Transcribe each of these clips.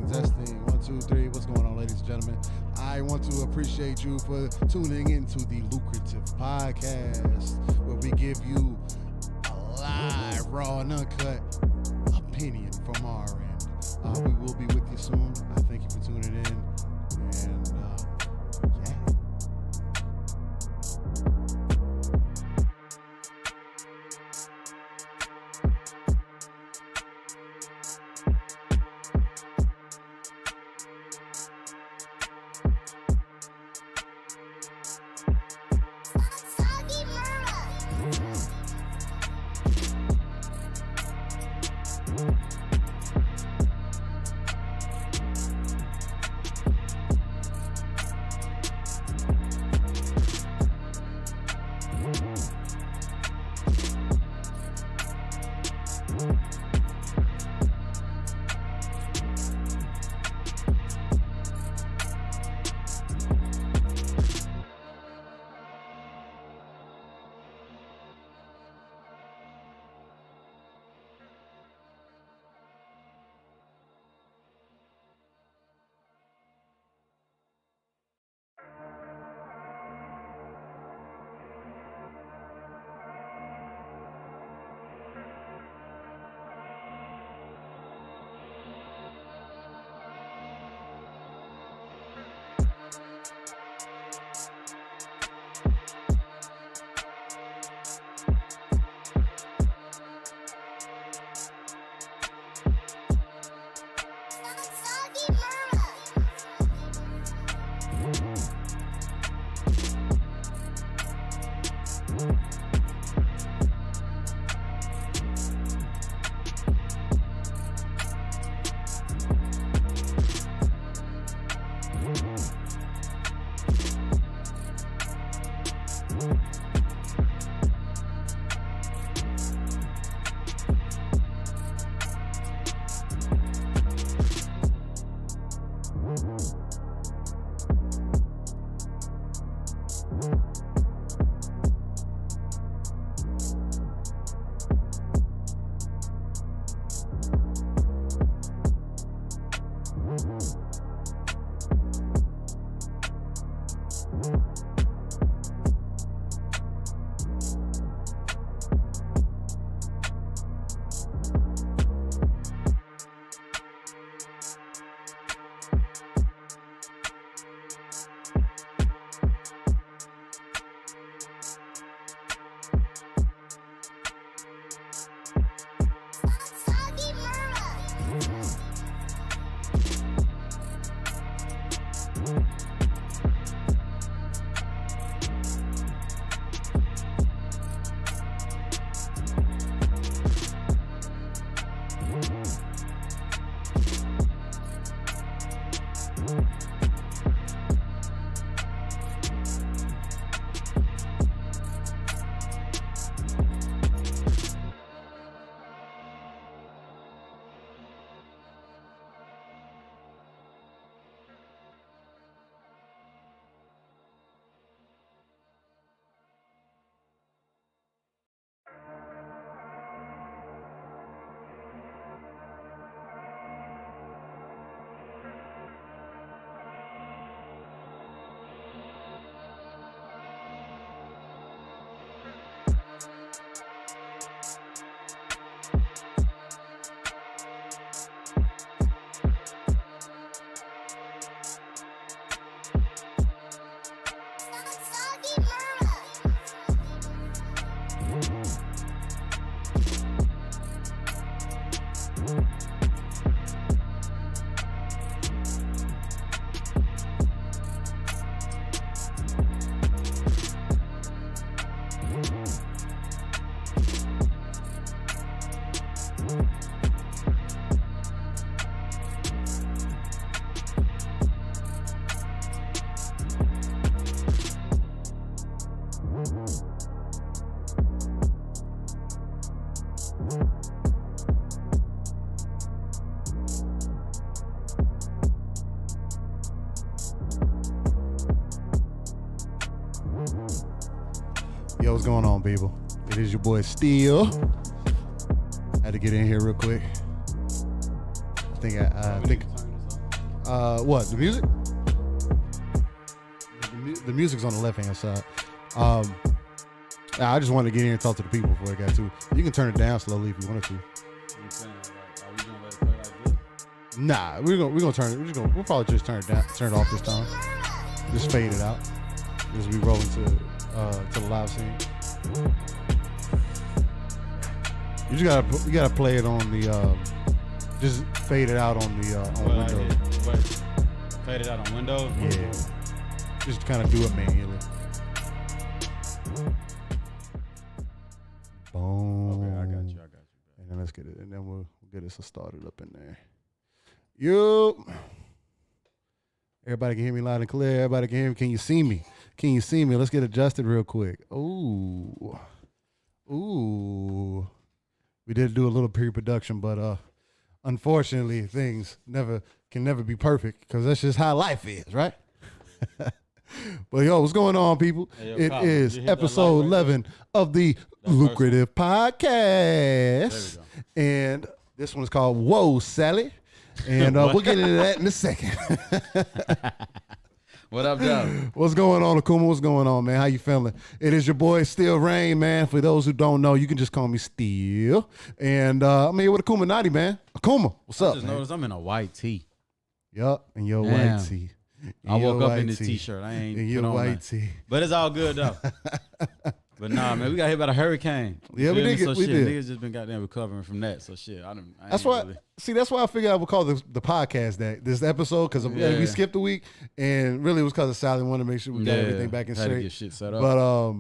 Testing. 1, 2, 3. What's going on, ladies and gentlemen? I want to appreciate you for tuning into the Lucrative podcast, where we give you a live, raw, and uncut opinion from our end. We will be with you soon. I thank you for tuning in. And yeah. Yo, what's going on, people? It is your boy Steel. Had to get in here real quick. I think what, the music? The music's on the left-hand side. I just wanted to get in here and talk to the people before I got to. You can turn it down slowly if you wanted to. You saying, like, are we gonna let it play like this? Nah, we're gonna turn it. We'll probably just turn it off this time. Just fade it out as we roll into the live scene. You gotta play it on the just fade it out on the on Windows. Fade it out on Windows. Yeah, just kind of do it manually. Boom. Okay, I got you. And then let's get it, and then we'll get this started up in there. Yup. Everybody can hear me loud and clear. Everybody can hear me. Can you see me? Let's get adjusted real quick. Ooh. We did do a little pre-production, but unfortunately, things can never be perfect because that's just how life is, right? But yo, what's going on, people? Hey, yo, it is episode 11 of the Lucrative Podcast, and this one's called Woah, Sally. And we'll get into that in a second. What up, Joe? What's going on, Akuma? What's going on, man? How you feeling? It is your boy, Steel Rain, man. For those who don't know, you can just call me Steel. And I'm here with Akuma Naughty, man. Akuma, what's up, I just noticed I'm in a white tee. Yup, and your white tee. I woke up in this t-shirt. I ain't in your put on white that. tee. But it's all good, though. But nah, man, we got hit by the hurricane. Yeah, we did. We did. Niggas just been goddamn recovering from that. So shit, that's why I figured I would call the podcast this episode because we skipped a week, and really it was because of Sally wanted to make sure we got everything back in had shape. to get shit set up. But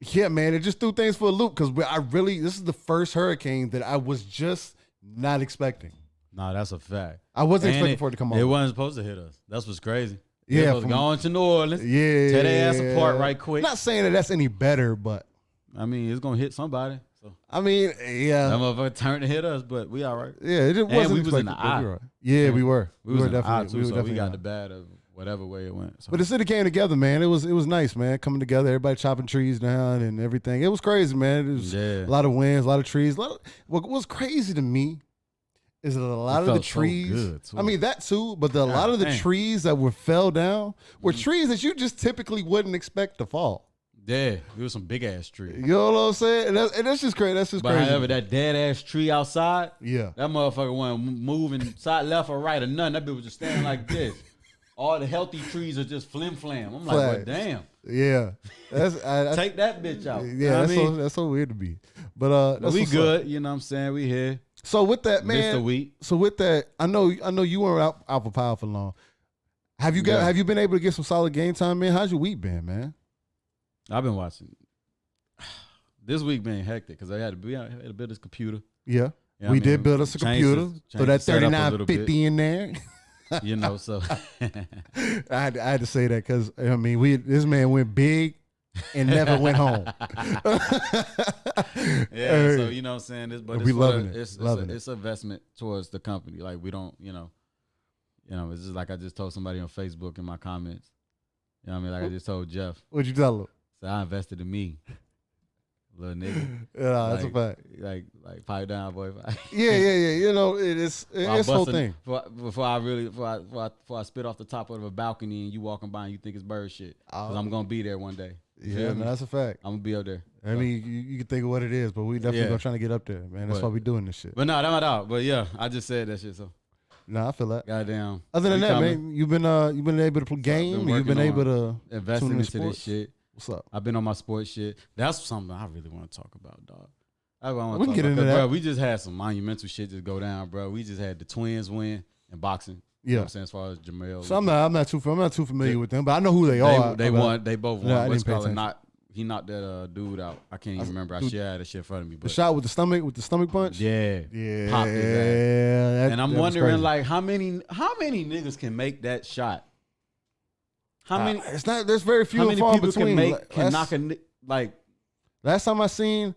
yeah, man, it just threw things for a loop because this is the first hurricane that I was just not expecting. Nah, that's a fact. I wasn't expecting for it to come over. It wasn't supposed to hit us. That's what's crazy. Yeah, supposed to go on to New Orleans. Yeah, tear their ass apart right quick. Not saying that that's any better, but I mean, it's gonna hit somebody. So I mean, yeah, that motherfucker turned to hit us, but we all right. Yeah, it wasn't. We was in the eye. Right. Yeah, we were. We were definitely. We got the bad of whatever way it went. So. But the city came together, man. It was nice, man. Coming together, everybody chopping trees down and everything. It was crazy, man. It was a lot of winds, a lot of trees. What was crazy to me is that a lot of the trees, I mean that too, but a lot of the trees that fell down were trees that you just typically wouldn't expect to fall. Yeah, it was some big ass trees. You know what I'm saying? And that's just crazy. That's just crazy. However, that dead ass tree outside, yeah, that motherfucker wasn't moving side left or right or nothing. That bitch was just standing like this. All the healthy trees are just flim flam. I'm like, well, damn. Yeah, take that bitch out. Yeah, that's so weird to be. But we good. Up. You know what I'm saying? We here. So with that, man. Missed a week. So with that, I know you weren't out for power for long. Have you been able to get some solid game time, man? How's your week been, man? I've been watching. This week been hectic because I had to build this computer. Yeah, we did build us a computer. So that 3950 in there. You know, so I had to say that because I mean this man went big and never went home. Yeah, so you know what I'm saying? We loving it. It's an investment towards the company. Like we don't, you know, it's just like I just told somebody on Facebook in my comments. You know what I mean? Like I just told Jeff. What'd you tell him? So I invested in me. Little nigga. Yeah, that's a fact. Like pipe down, boy. Yeah. You know, it's whole thing. Before I spit off the top of a balcony and you walking by and you think it's bird shit. Because I'm gonna be there one day. Yeah, man, that's a fact. I'm gonna be up there. I mean, you can think of what it is, but we definitely gonna try to get up there, man. That's why we doing this shit. But no, that out. But yeah, I just said that shit. So I feel that. Goddamn. Other than that, man, you've been able to play game. You've been able to invest into this shit. What's up? I've been on my sports shit. That's something I really want to talk about, dog. We can get into that. Bro, we just had some monumental shit just go down, bro. We just had the Twins win in boxing. Yeah, you know what I'm saying, as far as Jamel. So I'm not too familiar with them, but I know who they are. They won. They both won. I didn't pay attention. He knocked that dude out. I can't even remember. I should have that shit in front of me. But the shot with the stomach punch. Yeah. Popped his ass. And I'm wondering, like, how many niggas can make that shot? How many? It's not. There's very few. How many people between. can knock a like? Last time I seen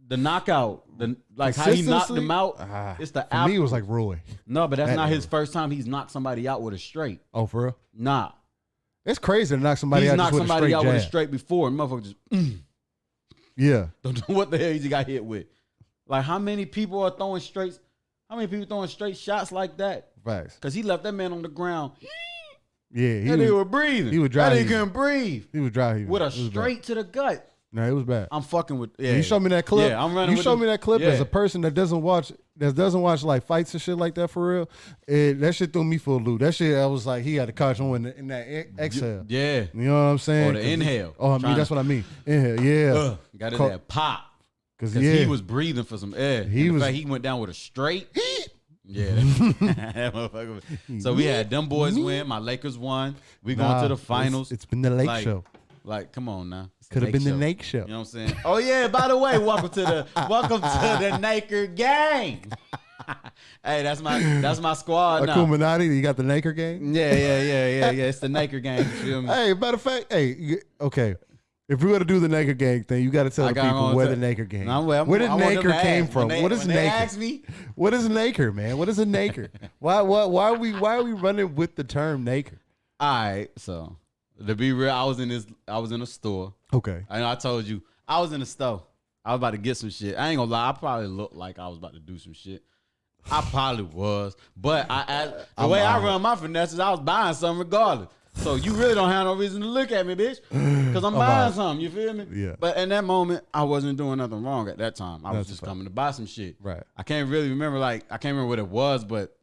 the knockout, how he knocked them out. It's the for me, it was like Roy. No, but that's not his first time he's knocked somebody out with a straight. Oh, for real? Nah. It's crazy to knock somebody He's out knocked just with somebody out a straight with a jab. straight before, and motherfucker just Yeah. don't know what the hell he just got hit with. Like, how many people are throwing straight? How many people throwing straight shots like that? Facts. Because he left that man on the ground. Yeah, That nigga was breathing. He was dry. That nigga couldn't breathe. He was dry. With a straight to the gut. No, it was bad. I'm fucking with. Yeah. You showed me that clip. Yeah, I'm running. You with showed me that clip yeah. as a person that doesn't watch like fights and shit like that for real. That shit threw me for a loop. That shit, I was like, he had to catch on in that exhale. Yeah. You know what I'm saying? Or the inhale. Oh, I mean, that's what I mean. Inhale. Yeah. Got it that pop. Because he was breathing for some air. He went down with a straight. Yeah. That motherfucker. So we had them boys win. My Lakers won. We going to the finals. It's been the Lake show. Like, come on now. Could have been the Nake show. You know what I'm saying? Oh yeah. By the way, welcome to the Naker gang. Hey, that's my squad now. Akuma Steel, you got the Naker gang? Yeah. It's the Naker gang. You feel me? Hey, matter of fact, okay. If we were to do the Naker gang thing, you got to tell the people where the Naker gang. Where did Naker came from? What is Naker? Ask me, what is Naker, man? What is a Naker? why are we running with the term Naker? All right, so to be real, I was in a store. Okay. And I told you, I was in the store. I was about to get some shit. I ain't gonna lie, I probably looked like I was about to do some shit. I probably was. But the way I run my finesses, I was buying something regardless. So you really don't have no reason to look at me, bitch. Because I'm buying something, you feel me? Yeah. But in that moment, I wasn't doing nothing wrong at that time. I was just coming to buy some shit. Right. I can't really remember, I can't remember what it was, but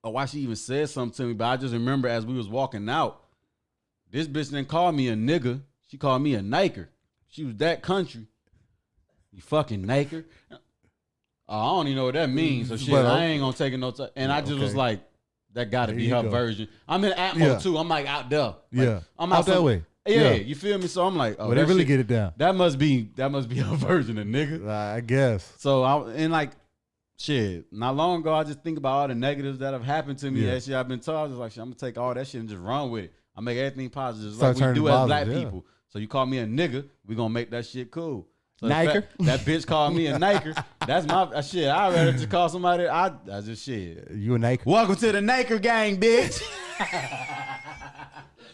or why she even said something to me. But I just remember as we was walking out, this bitch didn't call me a nigga. She called me a naker. She was that country. You fucking naker. I don't even know what that means. So shit, I ain't gonna take it no time. And I just was like, that gotta be her version. I'm in Atmo too. I'm like out there. Like, I'm out that way. Yeah, you feel me? So I'm like, oh, they really get it down. That must be her version of nigga. I guess. So shit, not long ago, I just think about all the negatives that have happened to me. That shit I've been told. I was just like, shit, I'm gonna take all that shit and just run with it. I make everything positive, just like we do as black people. So you call me a nigga, we gonna make that shit cool. So Naker. That bitch called me a naker. That's my shit. I'd rather just call somebody. I just shit. You a naker? Welcome to the Naker gang, bitch.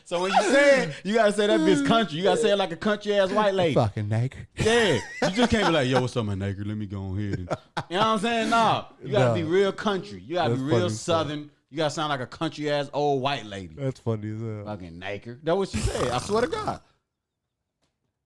So when you say it, you gotta say that bitch country. You gotta say it like a country ass white lady. Fucking naker. Yeah. You just can't be like, yo, what's up, my naker? Let me go on here. You know what I'm saying? Nah. You gotta be real country. You gotta be real southern. You gotta sound like a country ass old white lady. That's funny as hell. Fucking naker. That's what she said. I swear to God.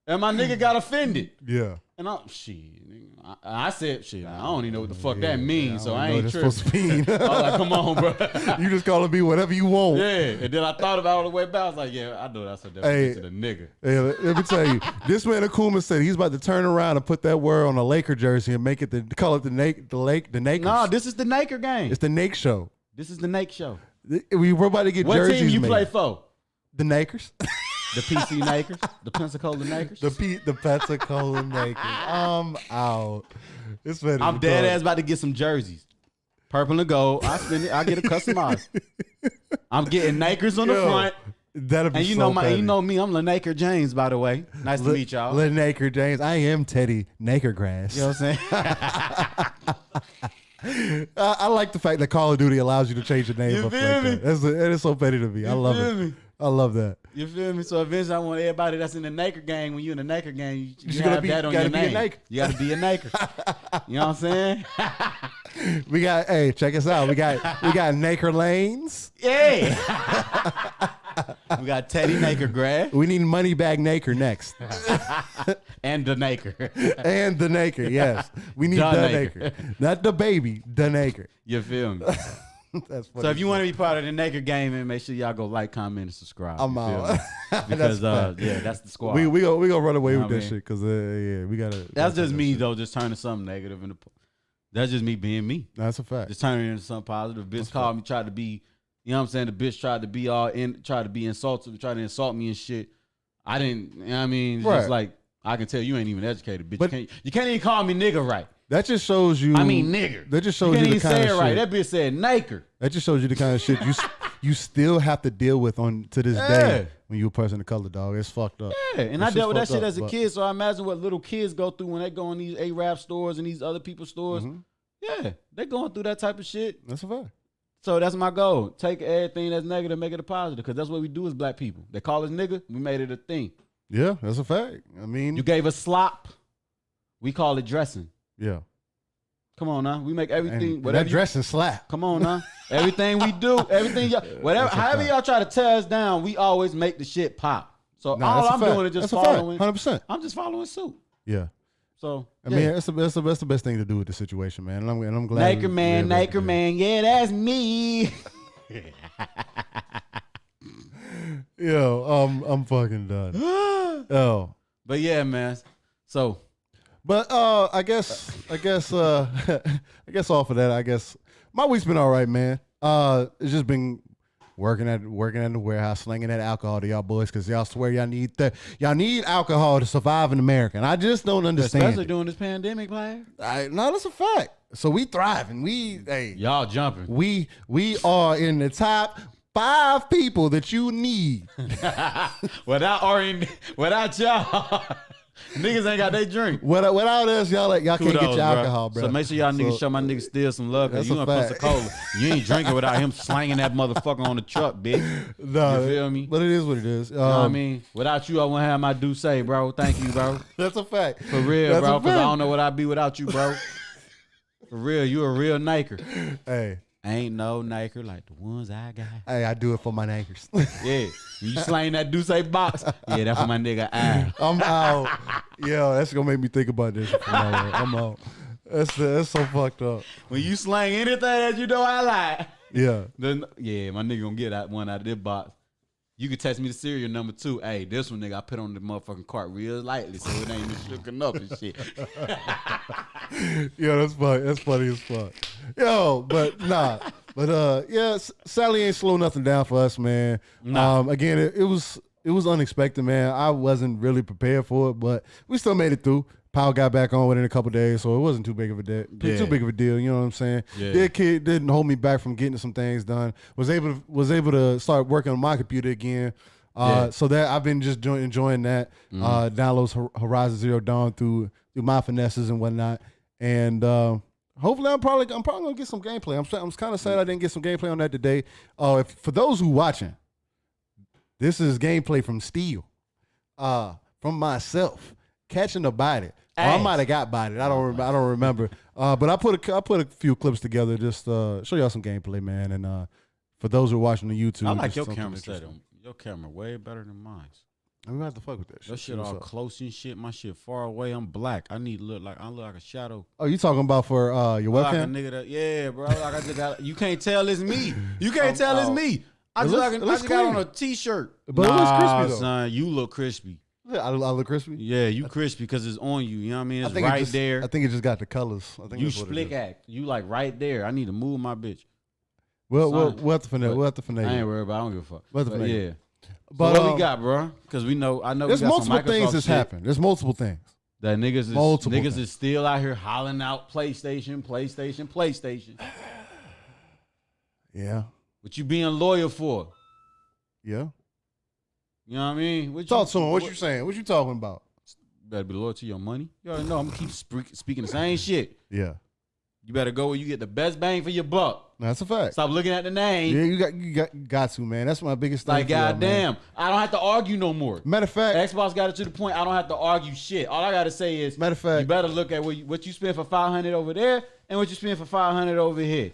And my nigga got offended. Yeah. And I said, shit, I don't even know what the fuck that means, so I ain't supposed to mean. I was like, come on, bro. You just call it be whatever you want. Yeah. And then I thought about it all the way back. I was like, yeah, I know that's a definition of nigga. Hey, let me tell you, this man Akuma said he's about to turn around and put that word on a Laker jersey and make it call it the Nakers. No, this is the Naker game. It's the Nake show. This is the Nake show. We're about to get jerseys What team you made. play for? The Nakers. The PC Nakers? The Pensacola Nakers? The Pensacola Nakers. I'm out. It's better. I'm dead ass about to get some jerseys. Purple and gold. I spend it. I get it customized. I'm getting Nakers on the front. That'll be and you know me. I'm Lanaker James, by the way. Nice to meet y'all. Lanaker James. I am Teddy Nakergrass. You know what I'm saying? I like the fact that Call of Duty allows you to change the name. You up feel like me? That. It is so petty to me. I love it. Me? I love that. You feel me? So eventually I want everybody that's in the Naker gang, when you in the Naker gang, you gotta have that on your name. Naker. You got to be a Naker. You know what I'm saying? Hey, check us out. We got Naker Lanes. Yeah. We got Teddy Nakergrass. We need Moneybag Naker next. And the Naker. And the Naker, yes. We need the Naker. Not the baby, the Naker. You feel me? That's funny. So if you want to be part of the Naker game, man, make sure y'all go like, comment, and subscribe. I'm out. Because that's the squad. We gonna run away with that shit because we gotta. That's just me though, just turning something negative into. That's just me being me. That's a fact. Just turning it into something positive. Bitch called me, tried to be, you know what I'm saying? The bitch tried to be tried to be insultive, tried to insult me and shit. I didn't. You know what I mean? It's just like I can tell you ain't even educated, bitch. But you can't even call me nigga right. That just shows you. I mean, nigger. That just shows you the kind of shit. Right. That bitch said naker. That just shows you the kind of shit you still have to deal with to this day when you a person of color, dog. It's fucked up. Yeah, and I dealt with that shit as a kid, so I imagine what little kids go through when they go in these A-Rap stores and these other people's stores. Mm-hmm. Yeah, they going through that type of shit. That's a fact. So that's my goal. Take everything that's negative, make it a positive, because that's what we do as black people. They call us nigga, we made it a thing. Yeah, that's a fact. I mean, You gave us slop, we call it dressing. yeah. Come on now, we make everything And whatever. that dressing slap. Come on now, everything we do, everything y'all, whatever, however y'all try to tear us down, we always make the shit pop. So all I'm doing is just following. 100%. I'm just following suit. Yeah. So I mean, that's the best thing to do with the situation, man. And I'm glad. Naker man, yeah, that's me. Yo, I'm fucking done. Oh, but yeah, man. So, but I guess off of that, I guess my week's been all right, man. It's just been working at the warehouse, slinging that alcohol to y'all boys, because y'all swear y'all need alcohol to survive in America, and I just don't understand. Especially during this pandemic, player. No, that's a fact. So we thriving. Y'all jumping. We are in the top 5 people that you need. without y'all, niggas ain't got their drink. Without us, y'all can't get your alcohol, bro. So make sure y'all niggas show my niggas Steel some love, because you gonna Pensacola. You ain't drinking without him slanging that motherfucker on the truck, bitch. No, you feel me? But it is what it is. You know what I mean? Without you, I wouldn't have my do say, bro. Thank you, bro. That's a fact. For real, bro, because I don't know what I'd be without you, bro. For real, you a real Niker. Hey. Ain't no Niker like the ones I got. Hey, I do it for my Nikers. Yeah. When you slang that do say box, yeah, that's for my nigga I. I'm out. Yo, that's gonna make me think about this. I'm out. That's so fucked up. When you slang anything that you know I like, yeah, then yeah, my nigga gonna get that one out of this box. You can text me the serial number 2. Hey, this one, nigga, I put on the motherfucking cart real lightly, so it ain't even shooking up and shit. Yo, that's funny. That's funny as fuck. Yo, but nah. But yeah, Sally ain't slow nothing down for us, man. Nah. Again, it was unexpected, man. I wasn't really prepared for it, but we still made it through. Powell got back on within a couple of days, so it wasn't too big of a deal. You know what I'm saying? Yeah. Their kid didn't hold me back from getting some things done. Was able to start working on my computer again. So that I've been just enjoying that. Downloads Horizon Zero Dawn through my finesses and whatnot, and hopefully I'm probably gonna get some gameplay. I'm kind of sad I didn't get some gameplay on that today. For those who watching, this is gameplay from Steel, from myself catching a body. I might have got bodied. I don't remember. But I put a few clips together just show y'all some gameplay, man. And for those who are watching the YouTube, I like your camera setting. Your camera way better than mine. I'm gonna have to fuck with that shit. Your shit all close and shit. My shit far away. I'm black. I look like a shadow. Oh, you talking about for your webcam? Like a nigga that, yeah, bro. Like I just got. You can't tell it's me. You can't tell it's me. I just got on a t-shirt. But it looks crispy though. Son, you look crispy. Yeah, I look crispy. Yeah, you crispy because it's on you. You know what I mean? It's right there. I think it just got the colors. I think you split act. You like right there. I need to move my bitch. We'll have to finesse. We'll have to finesse. I ain't worried about. I don't give a fuck. But yeah. But so what we got, bro? Because I know. There's multiple things that's happened. There's multiple things. That niggas is still out here hollering out PlayStation. Yeah. What you being loyal for? Yeah. You know what I mean? Talk to him. What you saying? What you talking about? Better be loyal to your money. You already know I'm gonna keep speaking the same shit. Yeah. You better go where you get the best bang for your buck. That's a fact. Stop looking at the name. Yeah, you got to, man. That's my biggest thing. Like, goddamn, I don't have to argue no more. Matter of fact, Xbox got it to the point I don't have to argue shit. All I gotta say is, matter of fact, you better look at what you spend for $500 over there and what you spend for $500 over here.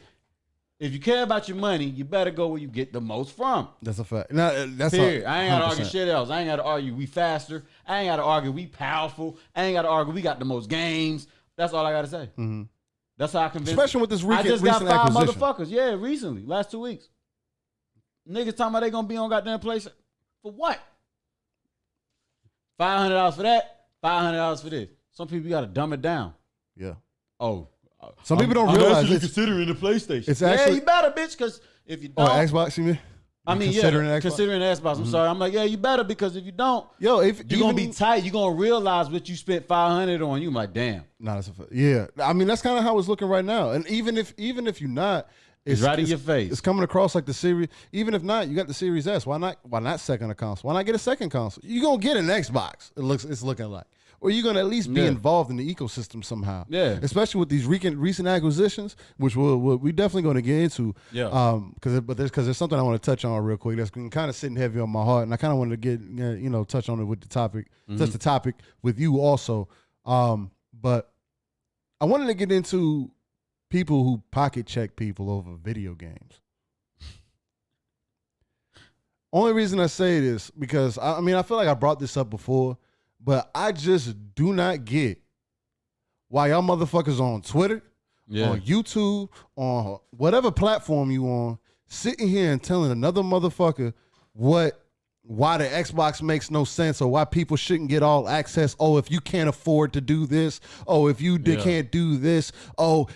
If you care about your money, you better go where you get the most from. That's a fact. No, that's period. I ain't gotta argue shit else. I ain't gotta argue we faster. I ain't gotta argue we powerful. I ain't gotta argue we got the most games. That's all I gotta say. Mm-hmm. That's how I convince. Especially with this recent I just got 5 acquisition. motherfuckers. Yeah, recently, last 2 weeks. Niggas talking about they gonna be on goddamn place for what? $500 for that. $500 for this. Some people gotta dumb it down. Yeah. Oh. Some people don't realize it's considering the PlayStation. It's actually, you better, bitch, because if you don't, Xbox, you mean? Considering Xbox. I'm sorry. I'm like, yeah, you better, because if you don't, if you're gonna be tight. You're gonna realize what you spent $500 on. You like, damn. No, that's yeah. I mean, that's kind of how it's looking right now. And even if you're not, it's right in your face. It's coming across like the series. Even if not, you got the Series S. Why not second a console? Why not get a second console? You're gonna get an Xbox. It's looking like. or you're gonna at least be Yeah. involved in the ecosystem somehow. Yeah. Especially with these recent acquisitions, which we definitely going to get into. Yeah. Because there's something I want to touch on real quick that's been kind of sitting heavy on my heart, and I kind of wanted to get touch on it with the topic, touch the topic with you also. But I wanted to get into people who pocket check people over video games. Only reason I say this because I feel like I brought this up before, but I just do not get why y'all motherfuckers on Twitter, on YouTube, on whatever platform you on, sitting here and telling another motherfucker why the Xbox makes no sense or why people shouldn't get all access. Oh, if you can't afford to do this. Oh, if you can't do this. Oh,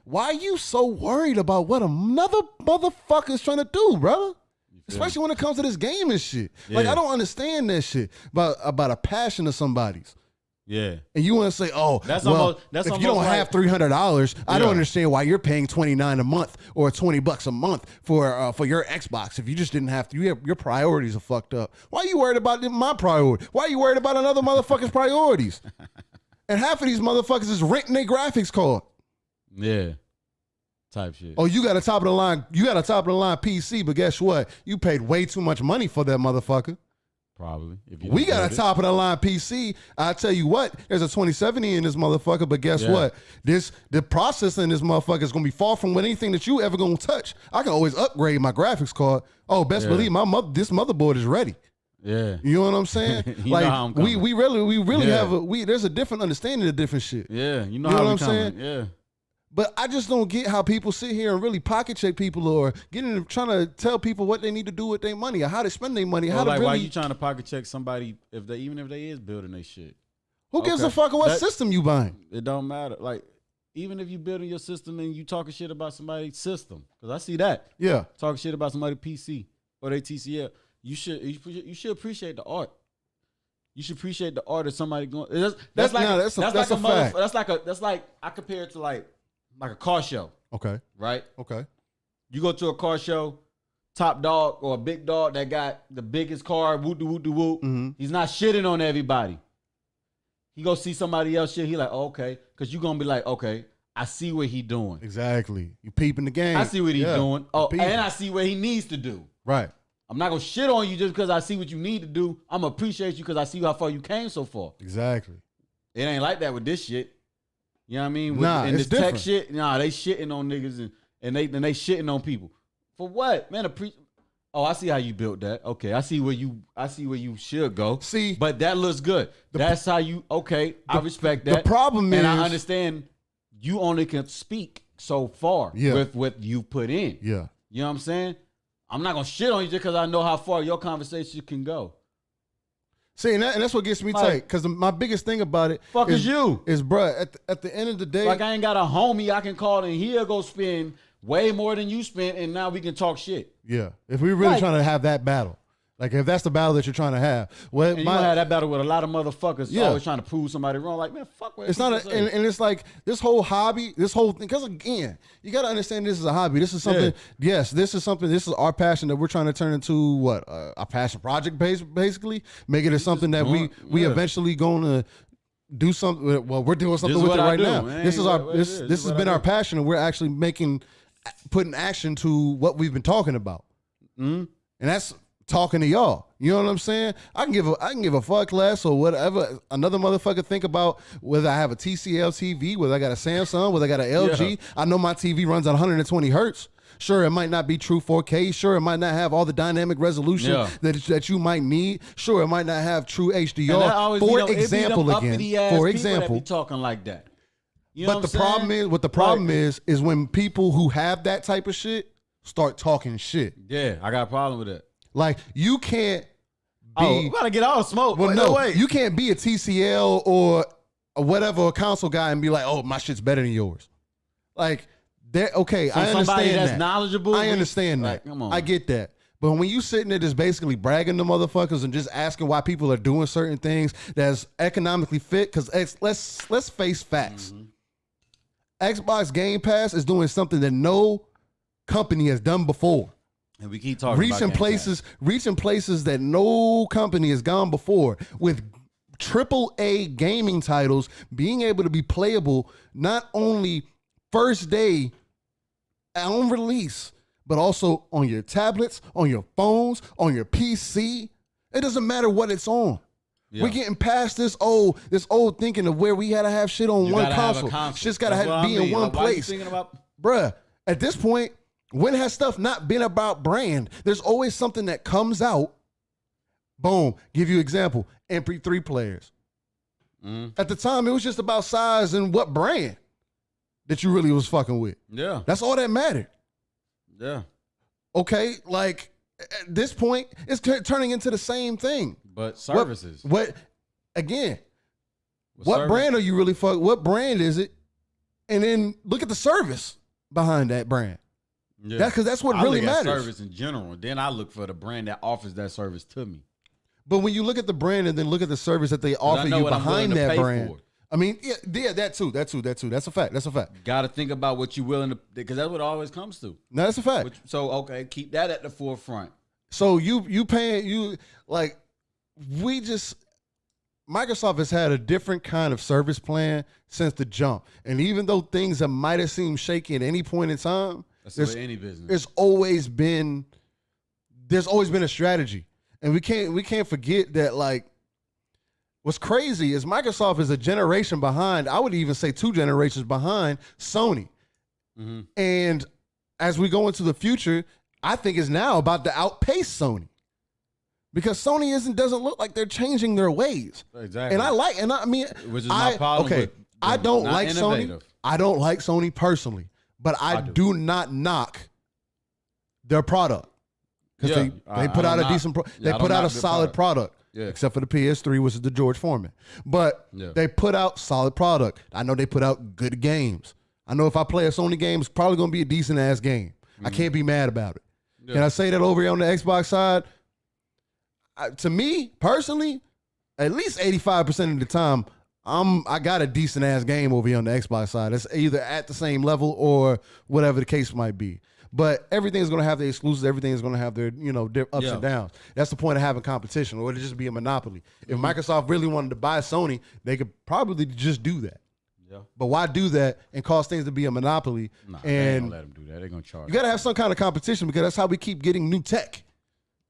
why are you so worried about what another motherfucker's trying to do, brother? Especially when it comes to this game and shit. Yeah. Like, I don't understand that shit about a passion of somebody's. Yeah. And you want to say, oh, that's if almost you don't like, have $300, I don't understand why you're paying $29 a month or $20 a month for your Xbox. If you just didn't have to, your priorities are fucked up. Why are you worried about my priority? Why are you worried about another motherfucker's priorities? And half of these motherfuckers is renting their graphics card. Yeah. Type shit. Oh, you got a top of the line PC, but guess what? You paid way too much money for that motherfucker. Probably. We got a top of the line PC. I tell you what, there's a 2070 in this motherfucker, but guess what? The processor in this motherfucker is gonna be far from anything that you ever gonna touch. I can always upgrade my graphics card. Oh, best believe this motherboard is ready. Yeah. You know what I'm saying? Like we really have there's a different understanding of different shit. Yeah, you know how what I'm I'm saying? Yeah. But I just don't get how people sit here and really pocket check people or trying to tell people what they need to do with their money or how to spend their money. Why you trying to pocket check somebody even if they is building their shit? Who gives a fuck what system you buying? It don't matter. Like, even if you building your system and you talking shit about somebody's system, because I see that. Yeah. Talking shit about somebody's PC or their TCL. You should appreciate the art. You should appreciate the art of somebody going. That's like I compare it to like a car show. Okay. Right? Okay. You go to a car show, top dog or a big dog that got the biggest car, whoop de whoop de whoop. Mm-hmm. He's not shitting on everybody. He go see somebody else shit. He like, oh, okay. Because you going to be like, okay, I see what he doing. Exactly. You peeping the game. I see what he doing. Oh, and I see what he needs to do. Right. I'm not going to shit on you just because I see what you need to do. I'm going to appreciate you because I see how far you came so far. Exactly. It ain't like that with this shit. You know what I mean? And this tech shit, they shitting on niggas and they shitting on people. For what? Man, I see how you built that. Okay, I see where you should go. See, but that looks good. That's how you I respect that. The problem is, I understand you only can speak so far with what you put in. Yeah. You know what I'm saying? I'm not gonna shit on you just because I know how far your conversation can go. See, and that's what gets me tight. Because my biggest thing about it is you. Is, bruh, at the end of the day. Like, I ain't got a homie I can call and he'll go spend way more than you spent, and now we can talk shit. Yeah. If we're really trying to have that battle. Like, if that's the battle that you're trying to have. Well, and you gonna have that battle with a lot of motherfuckers always trying to prove somebody wrong. Like, man, fuck what it's not and it's like this whole hobby, this whole thing. Because, again, you got to understand this is a hobby. This is something, this is our passion that we're trying to turn into a passion project, basically. Make it as something that we eventually going to do something. Well, we're doing something with it right now. Man. This has been our passion, and we're actually putting action to what we've been talking about. Mm-hmm. And that's talking to y'all. You know what I'm saying? I can give a fuck less or whatever another motherfucker think about whether I have a TCL TV, whether I got a Samsung, whether I got an LG. Yeah. I know my TV runs at 120 hertz. Sure, it might not be true 4K. Sure, it might not have all the dynamic resolution that you might need. Sure, it might not have true HDR. For example, be talking like that. You know but the problem is when people who have that type of shit start talking shit. Yeah, I got a problem with that. Like, you can't be... we gotta get all the smoke. Well, no, you can't be a TCL or whatever, a console guy and be like, oh, my shit's better than yours. Like, okay, I understand somebody that's that. knowledgeable. I understand that. Come on. I get that. But when you sitting there just basically bragging to motherfuckers and just asking why people are doing certain things that's economically fit, because let's face facts. Mm-hmm. Xbox Game Pass is doing something that no company has done before. And we keep talking reaching places that no company has gone before with AAA gaming titles being able to be playable not only first day on release, but also on your tablets, on your phones, on your PC. It doesn't matter what it's on. Yeah. We're getting past this old thinking of where we had to have shit on one console. Shit's got to be in one place. Bruh, at this point, when has stuff not been about brand? There's always something that comes out. Boom. Give you example. MP3 players. At the time, it was just about size and what brand that you really was fucking with. Yeah. That's all that mattered. Yeah. Okay, like at this point, it's turning into the same thing. But services. What brand are you really fuck? What brand is it? And then look at the service behind that brand. Yeah. Because that's what really matters. Service in general. Then I look for the brand that offers that service to me. But when you look at the brand and then look at the service that they offer you behind that brand. I mean, yeah, that too. That's a fact. Got to think about what you're willing to, because that's what it always comes to. No, that's a fact. So, okay, keep that at the forefront. So Microsoft has had a different kind of service plan since the jump. And even though things that might have seemed shaky at any point in time, that's any business. There's always been a strategy. And we can't forget that, like, what's crazy is Microsoft is a generation behind, I would even say 2 generations behind Sony. Mm-hmm. And as we go into the future, I think it's now about to outpace Sony. Because Sony doesn't look like they're changing their ways. Exactly. Which is my problem. Okay, I don't like Sony. I don't like Sony personally, but I do not knock their product. Because they put out a decent they put out a solid product. Yeah. Except for the PS3, which is the George Foreman. But they put out solid product. I know they put out good games. I know if I play a Sony game, it's probably going to be a decent ass game. I can't be mad about it. Yeah. Can I say that over here on the Xbox side? To me, personally, at least 85% of the time, I got a decent ass game over here on the Xbox side. It's either at the same level or whatever the case might be. But everything's going to have their exclusives. Everything's going to have their, ups and downs. That's the point of having competition, or it'd just be a monopoly. If Microsoft really wanted to buy Sony, they could probably just do that. Yeah. But why do that and cause things to be a monopoly? Nah, they ain't gonna let them do that. They're gonna charge. You got to have some kind of competition, because that's how we keep getting new tech.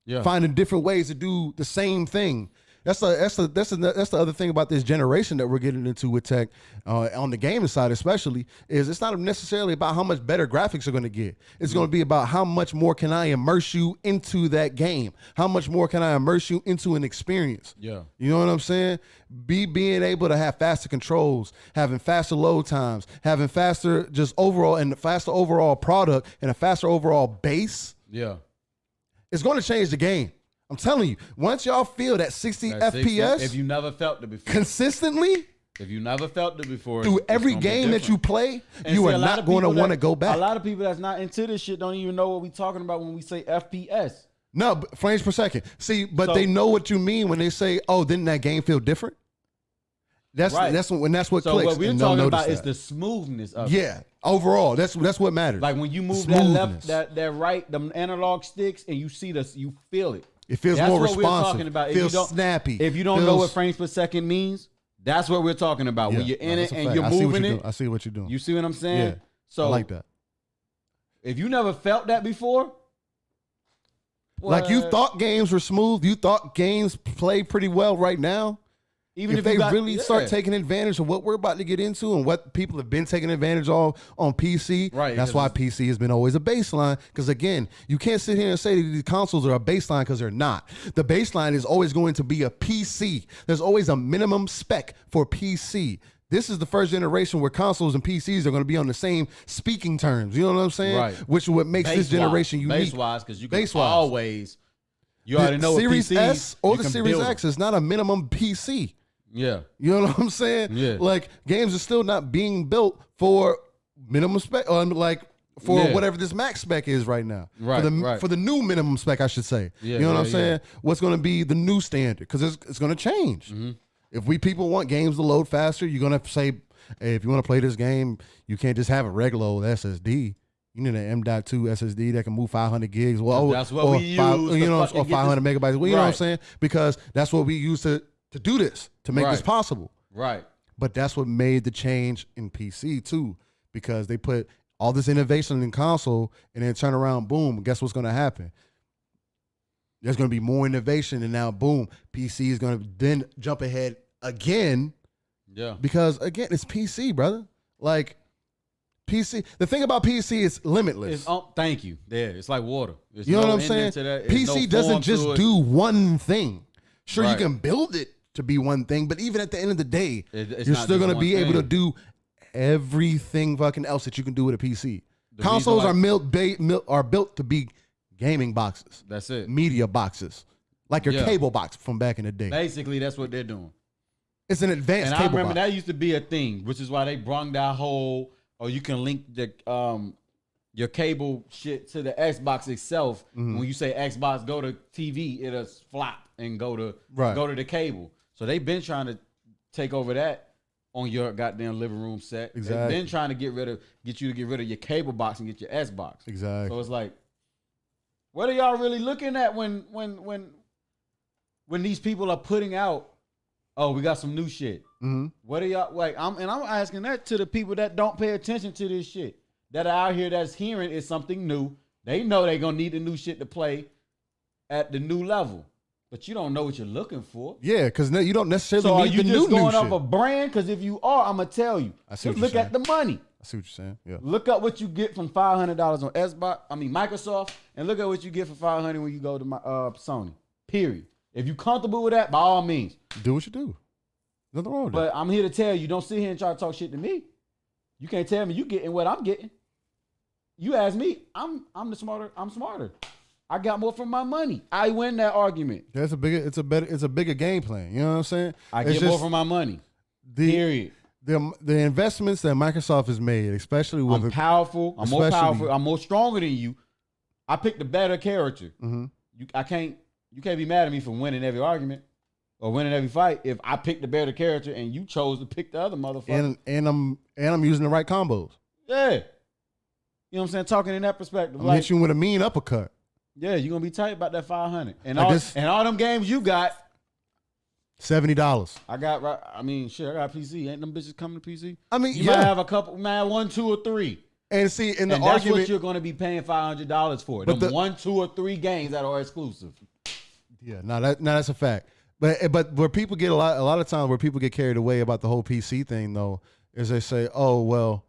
Yeah. Finding different ways to do the same thing. That's the other thing about this generation that we're getting into with tech, on the gaming side especially, is it's not necessarily about how much better graphics are going to get. It's going to be about how much more can I immerse you into that game? How much more can I immerse you into an experience? Yeah. You know what I'm saying? Being able to have faster controls, having faster load times, having faster faster overall product and a faster overall base. Yeah. It's going to change the game. I'm telling you, once y'all feel that 60 FPS, if you never felt it before, consistently, if you never felt it before, through every game that you play, you are not going to want to go back. A lot of people that's not into this shit don't even know what we're talking about when we say FPS. No, frames per second. See, but they know what you mean when they say, "Oh, didn't that game feel different?" That's right. That's what clicks. So what we're talking about is the smoothness of it. Yeah, overall, that's what matters. Like when you move that left, that right, them analog sticks, and you feel it. It feels more responsive. That's what we're talking about. Feels snappy. If you don't know what frames per second means, that's what we're talking about. When you're in it and you're moving it. I see what you're doing. You see what I'm saying? Yeah. So I like that. If you never felt that before, like you thought games were smooth, you thought games play pretty well right now. Even if they really start taking advantage of what we're about to get into and what people have been taking advantage of on PC, right? That's why PC has been always a baseline. Because again, you can't sit here and say that these consoles are a baseline, because they're not. The baseline is always going to be a PC. There's always a minimum spec for PC. This is the first generation where consoles and PCs are going to be on the same speaking terms. You know what I'm saying? Right. Which is what makes this generation unique. Base-wise, because you can always, you already know Series what PC S or the Series X is not a minimum PC. Yeah. You know what I'm saying? Yeah. Like, games are still not being built for minimum spec, or for whatever this max spec is right now. Right. For the new minimum spec, I should say. Yeah, you know what I'm saying? What's going to be the new standard? Because it's going to change. Mm-hmm. If people want games to load faster, you're going to say, hey, if you want to play this game, you can't just have a regular old SSD. You need an M.2 SSD that can move 500 gigs. Well, that's what we use. Or 500 megabytes. Well, you know what I'm saying? Because that's what we use to to do this, to make this possible. Right. But that's what made the change in PC too, because they put all this innovation in console and then turn around, boom, guess what's going to happen? There's going to be more innovation, and now, boom, PC is going to then jump ahead again. Yeah. Because, again, it's PC, brother. Like, PC, the thing about PC is limitless. Thank you. There, it's like water. There's you know what I'm saying? PC doesn't just do one thing. Sure, you can build it to be one thing, but even at the end of the day, you're still going to be able to do everything fucking else that you can do with a PC. Consoles are built to be gaming boxes. That's it. Media boxes. Like your cable box from back in the day. Basically, that's what they're doing. It's an advanced cable box. And I remember that used to be a thing, which is why they brung that whole, or you can link your cable shit to the Xbox itself. When you say Xbox, go to TV, it'll flop and go to the cable. So they've been trying to take over that on your goddamn living room set. Exactly. They've been trying to get you to get rid of your cable box and get your Xbox. Exactly. So it's like, what are y'all really looking at when these people are putting out, oh, we got some new shit. What are y'all like? I'm asking that to the people that don't pay attention to this shit, that are out here that's hearing it's something new. They know they're gonna need the new shit to play at the new level, but you don't know what you're looking for. Yeah, because you don't necessarily need the new shit. So are you just going off a brand? Because if you are, I'm gonna tell you. Just look at the money. I see what you're saying. Yeah. Look up what you get from $500 on Microsoft, and look at what you get for $500 when you go to Sony. Period. If you're comfortable with that, by all means, do what you do. Nothing wrong with that. But I'm here to tell you, don't sit here and try to talk shit to me. You can't tell me you getting what I'm getting. You ask me, I'm the smarter. I'm smarter. I got more from my money. I win that argument. Yeah, it's a bigger game plan. You know what I'm saying? I get more from my money. Period. The investments that Microsoft has made, especially with I'm powerful. I'm more powerful. I'm more stronger than you. I picked a better character. You can't be mad at me for winning every argument or winning every fight if I picked the better character and you chose to pick the other motherfucker. And I'm using the right combos. Yeah. You know what I'm saying? Talking in that perspective. I'm hitting you with a mean uppercut. Yeah, you're gonna be tight about that $500. And all them games you got. $70. I got shit, I got PC. Ain't them bitches coming to PC? I mean, you might have a couple, man, 1, 2, or 3. And see, in the and argument, that's what you're gonna be paying $500 for. Them 1, 2, or 3 games that are exclusive. Yeah, that's a fact. But where people get a lot of times where people get carried away about the whole PC thing though, is they say, oh well,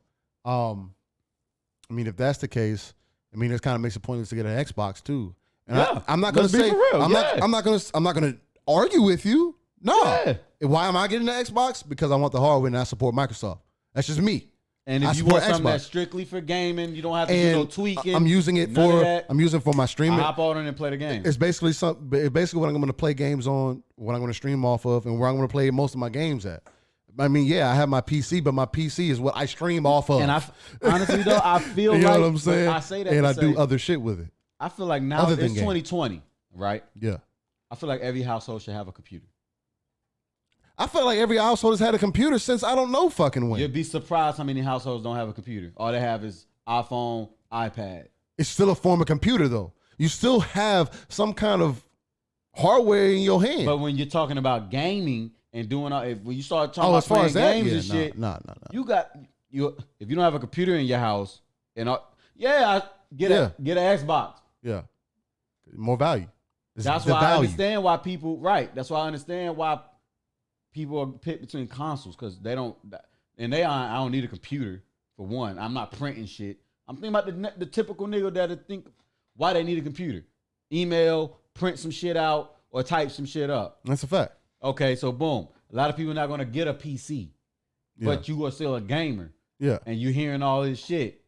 if that's the case, it kind of makes it pointless to get an Xbox too. And I'm not gonna say I'm not gonna argue with you. No. Yeah. Why am I getting the Xbox? Because I want the hardware and I support Microsoft. That's just me. And if you want something that's strictly for gaming, you don't have to do no tweaking. I'm using it for my streaming. I hop on and play the game. It's basically what I'm going to play games on, what I'm going to stream off of, and where I'm going to play most of my games at. I have my PC, but my PC is what I stream off of. And honestly though, I feel you like know what I'm saying? I say that, and I do other shit with it. I feel like now it's 2020, right? Yeah. I feel like every household should have a computer. I feel like every household has had a computer since I don't know fucking when. You'd be surprised how many households don't have a computer. All they have is iPhone, iPad. It's still a form of computer though. You still have some kind of hardware in your hand. But when you're talking about gaming and doing when you start talking about playing games and shit, no. If you don't have a computer in your house, get an Xbox. Yeah, more value. That's why I understand why people. Right. That's why I understand why people are picked between consoles because they don't. And I don't need a computer for one. I'm not printing shit. I'm thinking about the typical nigga that think why they need a computer. Email, print some shit out, or type some shit up. That's a fact. Okay, so boom. A lot of people are not gonna get a PC, but you are still a gamer. Yeah. And you're hearing all this shit.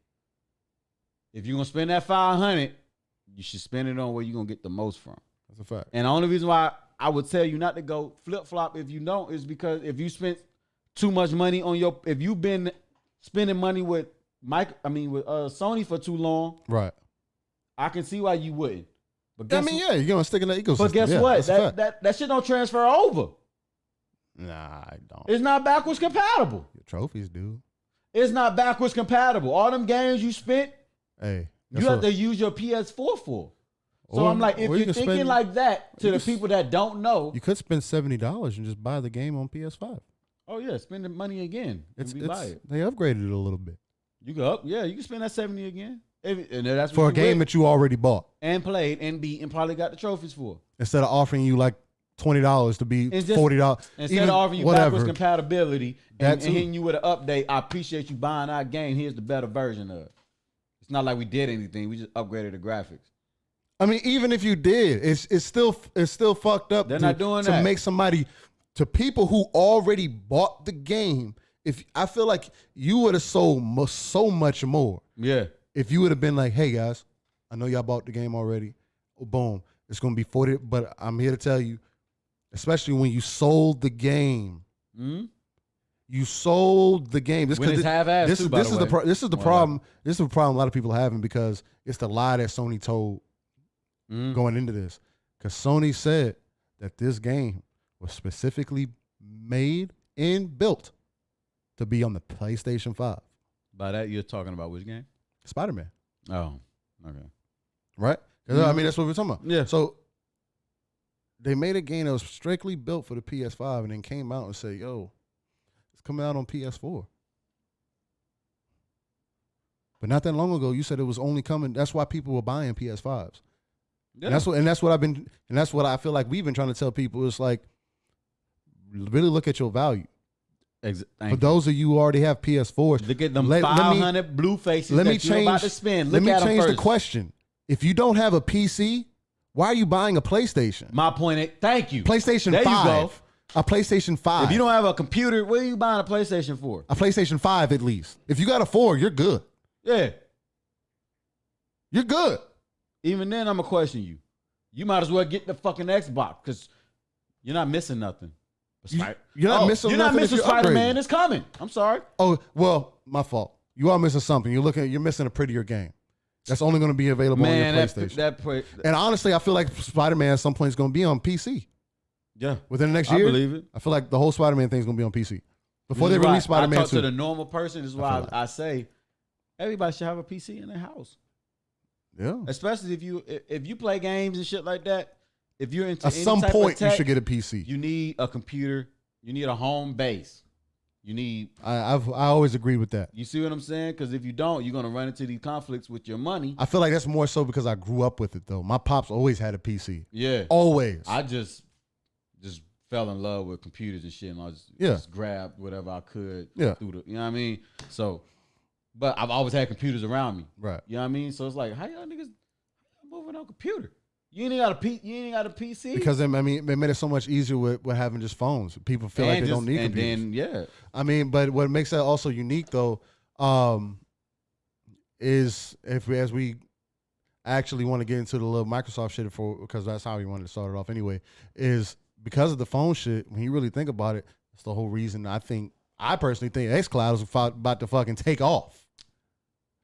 If you're gonna spend that $500, you should spend it on where you're gonna get the most from. That's a fact. And the only reason why I would tell you not to go flip flop if you don't is because if you spent too much money on if you've been spending money with Sony for too long, right? I can see why you wouldn't. But you're gonna stick in that ecosystem. But guess what? That shit don't transfer over. Nah, I don't. It's not backwards compatible. Your trophies do. It's not backwards compatible. All them games you spent, hey, you have to use your PS4 for. So I'm like, if or you're thinking like that to the people that don't know, you could spend $70 and just buy the game on PS5. Oh yeah, spend the money again. Buy it. They upgraded it a little bit. You go you can spend that 70 again. And that's for a game that you already bought and played and beat and probably got the trophies for. Instead of offering you like $20 to be $40. Instead of offering you backwards compatibility and hitting you with an update, I appreciate you buying our game. Here's the better version of it. It's not like we did anything. We just upgraded the graphics. I mean, even if you did, it's still fucked up. They're not doing that. To make somebody, to people who already bought the game, if I feel like you would have sold so much more. Yeah. If you would have been like, hey guys, I know y'all bought the game already. Oh, boom. It's going to be 40, but I'm here to tell you, especially when you sold the game. Mm-hmm. You sold the game. When it's half-assed this is the problem. This is the problem a lot of people are having because it's the lie that Sony told going into this. Because Sony said that this game was specifically made and built to be on the PlayStation 5. By that, you're talking about which game? Spider-Man. Oh, okay. Right? I mean, that's what we're talking about. Yeah. So they made a game that was strictly built for the PS5 and then came out and said, yo, it's coming out on PS4. But not that long ago, you said it was only coming. That's why people were buying PS5s. Yeah. And that's what I feel like we've been trying to tell people. It's like, really look at your value. For those of you who already have PS4s, look at them 500 blue faces that you're about to spend. Let me change the question. If you don't have a PC, why are you buying a PlayStation? My point is, thank you. PlayStation 5. There you go. A PlayStation 5. If you don't have a computer, what are you buying a PlayStation for? A PlayStation 5 at least. If you got a 4, you're good. Yeah. You're good. Even then, I'm going to question you. You might as well get the fucking Xbox because you're not missing nothing. You're not missing Spider-Man. It's coming. I'm sorry. Oh, well, my fault. You are missing something. You're missing a prettier game. That's only going to be available on your PlayStation. And honestly, I feel like Spider-Man at some point is going to be on PC. Yeah. Within the next year. I believe it. I feel like the whole Spider-Man thing is going to be on PC. Before they release Spider-Man 2. I talk to the normal person. This is why I say everybody should have a PC in their house. Yeah. Especially if you play games and shit like that. If you're into at some point, you should get a PC. You need a computer. You need a home base. You need. I always agree with that. You see what I'm saying? Because if you don't, you're gonna run into these conflicts with your money. I feel like that's more so because I grew up with it though. My pops always had a PC. Yeah, always. I just fell in love with computers and shit, and I just grabbed whatever I could. Yeah. Through the, you know what I mean? So, but I've always had computers around me. Right. You know what I mean? So it's like, how y'all niggas moving on computer? You ain't got a PC because I mean it made it so much easier with having just phones. People feel like they don't need computers. And then I mean, but what makes that also unique though, is as we actually want to get into the little Microsoft shit because that's how we wanted to start it off anyway. Is because of the phone shit. When you really think about it, that's the whole reason I personally think xCloud is about to fucking take off.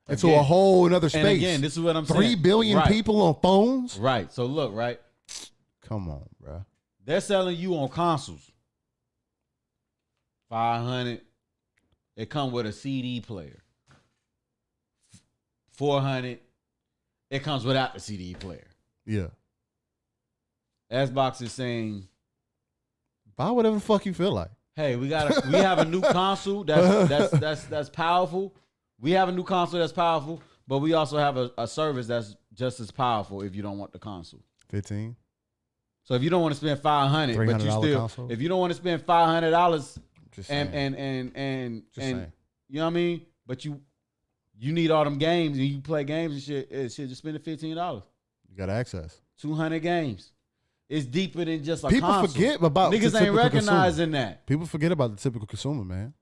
Into a whole another space. And again, this is what I'm saying. 3 billion people on phones? Right. So look, right? Come on, bro. They're selling you on consoles. 500. It come with a CD player. 400. It comes without the CD player. Yeah. Xbox is saying, buy whatever the fuck you feel like. Hey, we have a new console that's powerful. We have a new console that's powerful, but we also have a service that's just as powerful if you don't want the console. 15. So if you don't want to spend $500, but you still, console? If you don't want to spend $500 and you know what I mean, but you need all them games and you play games and shit just spend the $15. You got access. 200 games. It's deeper than just a People console. Forget about niggas ain't recognizing that. People forget about the typical consumer, man.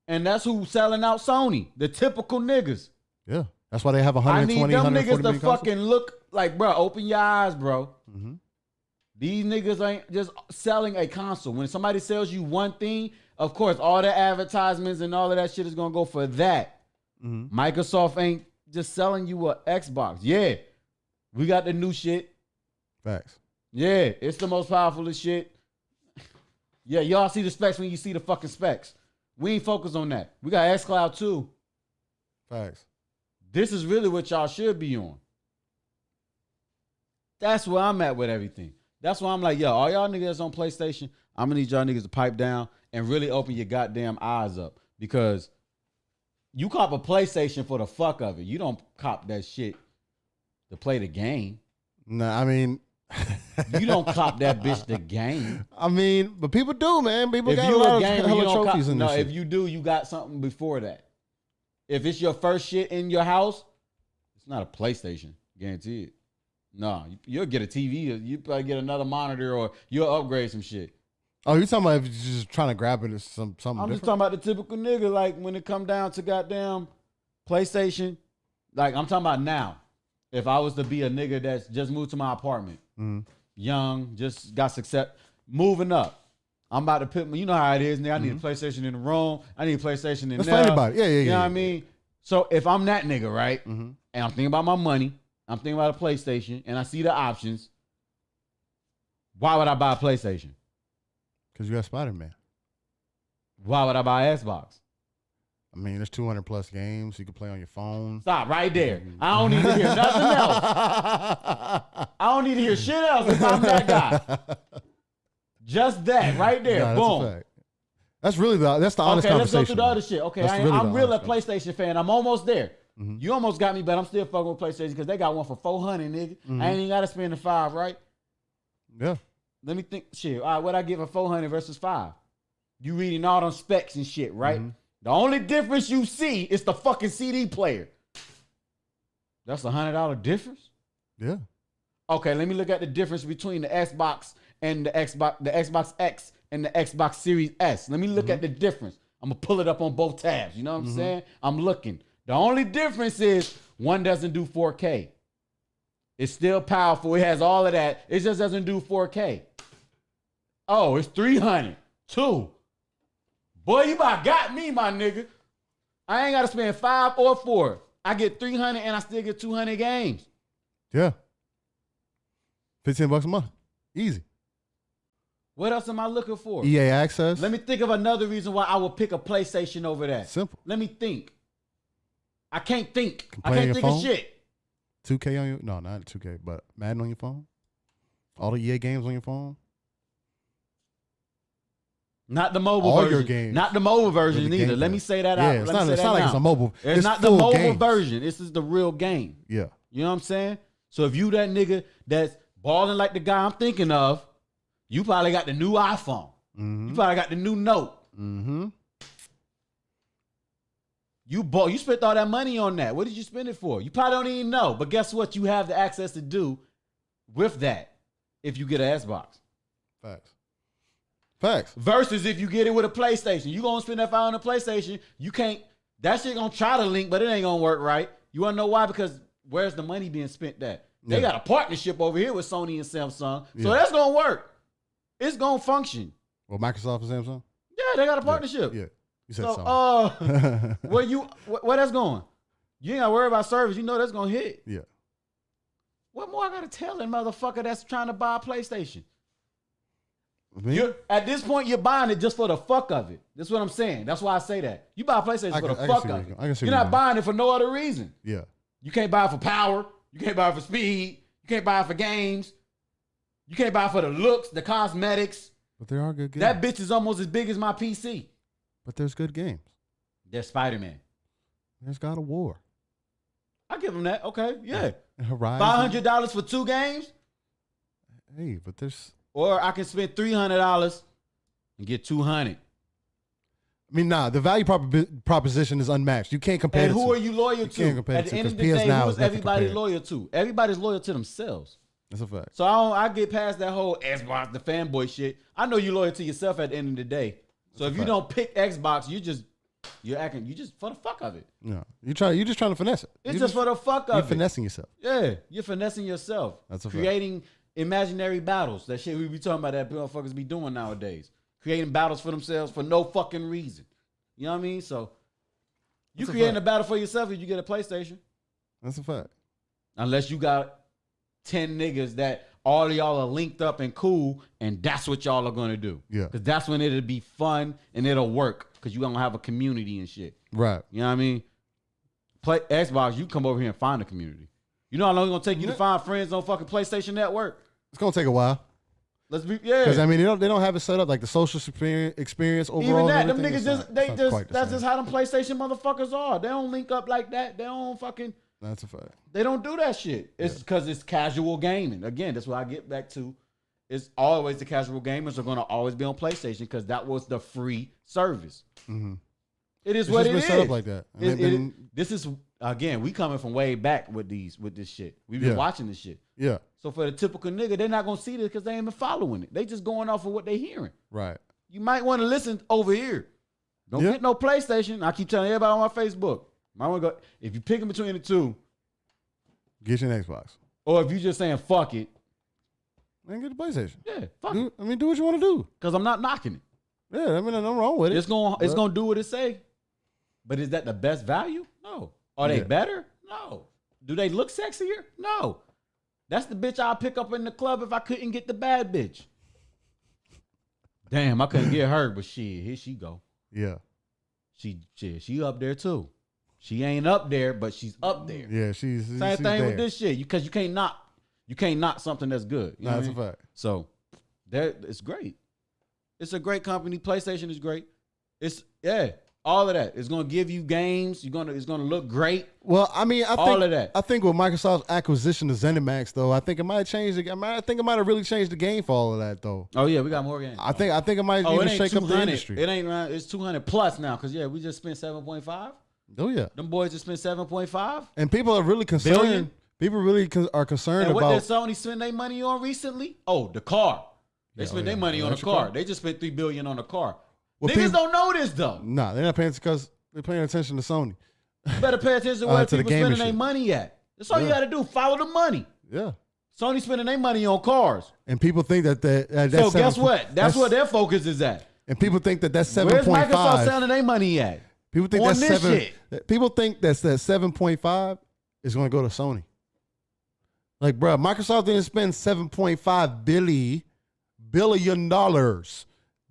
And that's who's selling out Sony. The typical niggas. Yeah. That's why they have 120, I need them niggas to fucking consoles. Look like, bro, open your eyes, bro. Mm-hmm. These niggas ain't just selling a console. When somebody sells you one thing, of course, all the advertisements and all of that shit is going to go for that. Mm-hmm. Microsoft ain't just selling you an Xbox. Yeah. We got the new shit. Facts. Yeah. It's the most powerful shit. Yeah. Y'all see the specs when you see the fucking specs. We ain't focused on that. We got xCloud too. Facts. This is really what y'all should be on. That's where I'm at with everything. That's why I'm like, yo, all y'all niggas on PlayStation, I'm gonna need y'all niggas to pipe down and really open your goddamn eyes up, because you cop a PlayStation for the fuck of it. You don't cop that shit to play the game. No, I mean, you don't cop that bitch the game. I mean, but people do, man. People If got you a lot a gamer, of you don't trophies cop, in no, this if shit. you do, you got something before that. If it's your first shit in your house, it's not a PlayStation, guaranteed. No, you'll get a TV. You probably get another monitor, or you'll upgrade some shit. Oh, you're talking about if you're just trying to grab it or something I'm different? just talking about the typical nigga, like when it come down to goddamn PlayStation. Like I'm talking about now. If I was to be a nigga that's just moved to my apartment, young, just got success, moving up, I'm about to put, you know how it is, nigga. I need a PlayStation in the room. I need a PlayStation in That's there. for anybody. Yeah. You know what I mean? So if I'm that nigga, right, and I'm thinking about my money, I'm thinking about a PlayStation, and I see the options, why would I buy a PlayStation? Because you got Spider-Man. Why would I buy an Xbox? I mean, there's 200 plus games you can play on your phone. Stop right there. I don't need to hear nothing else. I don't need to hear shit else if I'm that guy. Just that right there. Nah, Boom. that's a fact. That's really that's the honest Okay, let's conversation. go through the other shit. Okay, I'm real a PlayStation fan. I'm almost there. You almost got me, but I'm still fucking with PlayStation because they got one for $400, nigga. I ain't even got to spend the $5, right? Yeah. Let me think. Shit. All right, what I get for $400 versus $5? You reading all them specs and shit, right? The only difference you see is the fucking CD player. That's $100 difference? Yeah. Okay, let me look at the difference between the Xbox and the Xbox X and the Xbox Series S. Let me look at the difference. I'm gonna pull it up on both tabs. You know what I'm saying? I'm looking. The only difference is one doesn't do 4K. It's still powerful. It has all of that. It just doesn't do 4K. Oh, it's 300. Two. Boy, you about got me, my nigga. I ain't got to spend 5 or 4. I get 300 and I still get 200 games. Yeah. $15 a month. Easy. What else am I looking for? EA access. Let me think of another reason why I would pick a PlayStation over that. Simple. Let me think. I can't think. Can I play on can't your think phone? of shit. 2K on your, no, not 2K, but Madden on your phone. All the EA games on your phone. Not the mobile All version. your games. Not the mobile version The either. game Let me pass. say that Yeah, out. it's Let me not, say it's that not like now. it's a mobile. It's not the full mobile games. version. This is the real game. Yeah. You know what I'm saying? So if you that nigga that's balling like the guy I'm thinking of, you probably got the new iPhone. You probably got the new Note. You spent all that money on that. What did you spend it for? You probably don't even know. But guess what? You have the access to do with that if you get an Xbox. Facts. Versus if you get it with a PlayStation. You gonna spend that $5 on a PlayStation. You can't, that shit gonna try to link, but it ain't gonna work right. You wanna know why? Because where's the money being spent at? They got a partnership over here with Sony and Samsung. So that's gonna work. It's gonna function. Well, Microsoft and Samsung? Yeah, they got a partnership. Yeah. You said So, Sony. where that's going? You ain't gotta worry about service. You know that's gonna hit. Yeah. What more I gotta tell that motherfucker that's trying to buy a PlayStation? Me? At this point, you're buying it just for the fuck of it. That's what I'm saying. That's why I say that. You buy a PlayStation for the fuck of it. You're not buying it for no other reason. Yeah. You can't buy it for power. You can't buy it for speed. You can't buy it for games. You can't buy it for the looks, the cosmetics. But there are good games. That bitch is almost as big as my PC. But there's good games. There's Spider-Man. There's God of War. I give them that. Okay, yeah. And Horizon. $500 for 2 games? Hey, but there's... Or I can spend $300 and get 200. I mean, nah, the value proposition is unmatched. You can't compare And the who two. are you loyal You to? can't compare At the the two, end of 'cause the PS day, Now who is is nothing everybody compared. loyal to? Everybody's loyal to themselves. That's a fact. So I get past that whole Xbox, the fanboy shit. I know you're loyal to yourself at the end of the day. So if you don't pick Xbox, you're acting just for the fuck of it. No, you're just trying to finesse it. It's just for the fuck of You're it. finessing yourself. Yeah, you're finessing yourself. That's a fact. Creating imaginary battles. That shit we be talking about that motherfuckers be doing nowadays. Creating battles for themselves for no fucking reason. You know what I mean? So you That's a creating fact. a battle for yourself if you get a PlayStation. That's a fact. Unless you got 10 niggas that all of y'all are linked up and cool, and that's what y'all are gonna do. Yeah. Because that's when it'll be fun and it'll work. Because you're gonna have a community and shit. Right. You know what I mean? Play Xbox, you come over here and find a community. You know how long it's gonna take you to find friends on fucking PlayStation Network? It's gonna take a while. Let's be Because I mean they don't have it set up like the social experience overall. Even that, them niggas that's just how them PlayStation motherfuckers are. They don't link up like that. They don't fucking. That's a fact. They don't do that shit. It's because it's casual gaming. Again, that's what I get back to. It's always the casual gamers are gonna always be on PlayStation because that was the free service. Mm-hmm. It is it's what just it been is. set up like that. This is again, we coming from way back with this shit. We've been watching this shit. Yeah. So for the typical nigga, they're not gonna see this because they ain't been following it. They just going off of what they hearing. Right. You might want to listen over here. Don't get no PlayStation. I keep telling everybody on my Facebook. Might want to go if you picking between the two. Get your Xbox. Or if you just saying fuck it. Man, get the PlayStation. Yeah, fuck it. I mean, do what you want to do. Because I'm not knocking it. Yeah, I mean, nothing wrong with it. It's gonna do what it say. But is that the best value? No. Are they better? No. Do they look sexier? No. That's the bitch I'll pick up in the club if I couldn't get the bad bitch. Damn, I couldn't get her, but shit, here she go. Yeah. She up there too. She ain't up there, but she's up there. Yeah, she's same thing there. With this shit. Because you can't knock something that's good. You know that's what I mean? a fact. So it's great. It's a great company. PlayStation is great. It's all of that. It's gonna give you games. It's gonna look great. Well, I mean, all of that. I think with Microsoft's acquisition of Zenimax, though, I think it might have changed. I think it might have really changed the game for all of that, though. Oh yeah, we got more games. I think it might even shake up the industry. It ain't. It's 200 plus now because we just spent 7.5. Oh yeah, them boys just spent 7.5. And people are really concerned. Billion? People really are concerned and about. What did Sony spend their money on recently? Oh, the car. They spent their money on a car. They just spent $3 billion on a car. Well, niggas don't know this though. Nah, they're not paying because they're paying attention to Sony. You better pay attention to where people spending their money at. That's all you got to do. Follow the money. Yeah. Sony spending their money on cars. And people think that that's so guess what? That's where their focus is at. And people think that's 7.5. Where's Microsoft selling their money at? People think that's 7. People think that 7.5 is going to go to Sony. Like, bro, Microsoft didn't spend $7.5 billion.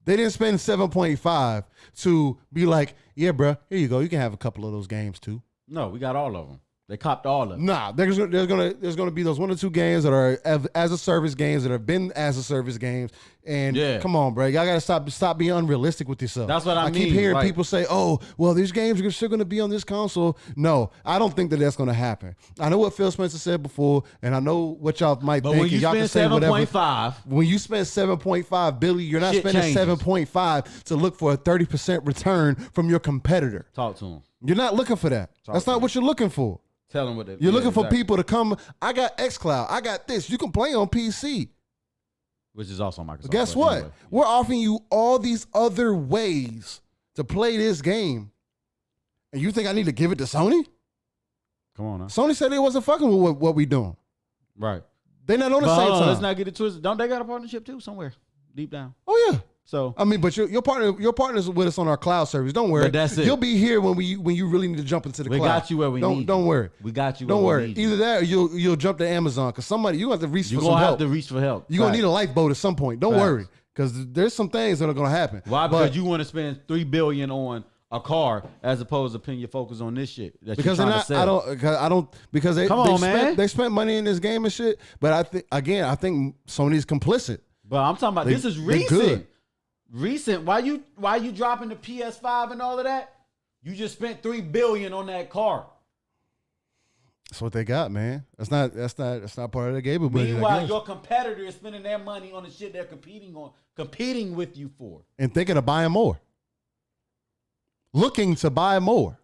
They didn't spend 7.5 to be like, yeah, bro, here you go. You can have a couple of those games too. No, we got all of them. They copped all of them. Nah, there's gonna be those 1 or 2 games that are as a service games that have been as a service games. And come on, bro, y'all gotta stop being unrealistic with yourself. That's what I mean. I keep hearing people say, "Oh, well, these games are still gonna be on this console." No, I don't think that's gonna happen. I know what Phil Spencer said before, and I know what y'all might think. When you y'all spend 7.5, when you spend 7.5 billion, you're not spending 7.5 to look for a 30% return from your competitor. Talk to him. You're not looking for that. That's not what you're looking for. Tell them what they You're looking for people to come. I got xCloud. I got this. You can play on PC. Which is also Microsoft. But guess what? Anyway. We're offering you all these other ways to play this game. And you think I need to give it to Sony? Come on now. Sony said they wasn't fucking with what we doing. Right. They're not on the same time. Let's not get it twisted. Don't they got a partnership too somewhere deep down? Oh yeah. So I mean, but your partner's with us on our cloud service. Don't worry. But that's it. You'll be here when you really need to jump into the cloud. We got you where we need. Don't worry. We got you. Don't worry. We need Either that or you'll jump to Amazon because you have to reach for some help. You're gonna have to reach for help. You're gonna need a lifeboat at some point. Don't worry, because there's some things that are gonna happen. Why? Because you want to spend $3 billion on a car as opposed to putting your focus on this shit. Because they spent money in this game and shit. But I think Sony's complicit. But I'm talking about this is recent. Recent. Why you dropping the PS5 and all of that? You just spent $3 billion on that car. That's what they got, man. That's not part of the game. Meanwhile, your competitor is spending their money on the shit they're competing with you for, and thinking of buying more, looking to buy more.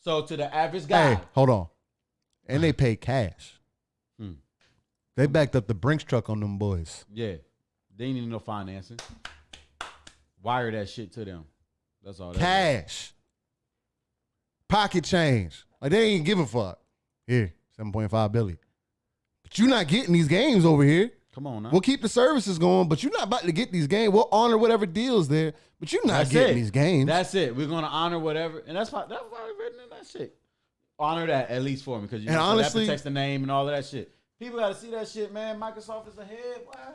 So to the average guy, hey, hold on, and they pay cash. They backed up the Brinks truck on them boys. Yeah. They ain't need no financing. Wire that shit to them. That's all. Cash. Pocket change. Like they ain't give a fuck. Here, 7.5 billion. But you're not getting these games over here. Come on now. We'll keep the services going, but you're not about to get these games. We'll honor whatever deal's there, but you're not getting these games. That's it. We're gonna honor whatever, and that's why written in that shit. Honor that at least for me, because honestly, that protects the name and all of that shit. People gotta see that shit, man. Microsoft is ahead. Why?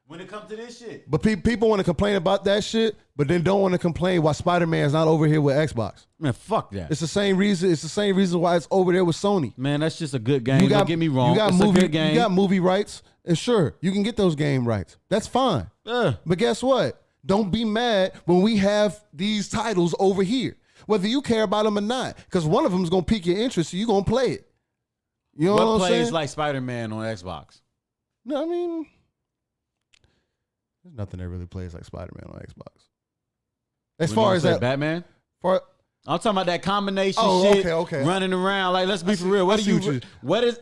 When it comes to this shit. But people want to complain about that shit, but then don't want to complain why Spider-Man is not over here with Xbox. Man, fuck that. It's the same reason. It's the same reason why it's over there with Sony. Man, that's just a good game. Don't get me wrong. It's a good game. You got movie rights, and sure, you can get those game rights. That's fine. But guess what? Don't be mad when we have these titles over here, whether you care about them or not, because one of them is gonna pique your interest, so you're gonna play it. You know what I'm saying? Plays like Spider-Man on Xbox? No, I mean, there's nothing that really plays like Spider-Man on Xbox. As far as that, Batman. I'm talking about that combination shit. Okay. Running around. Like, let's be for real. What is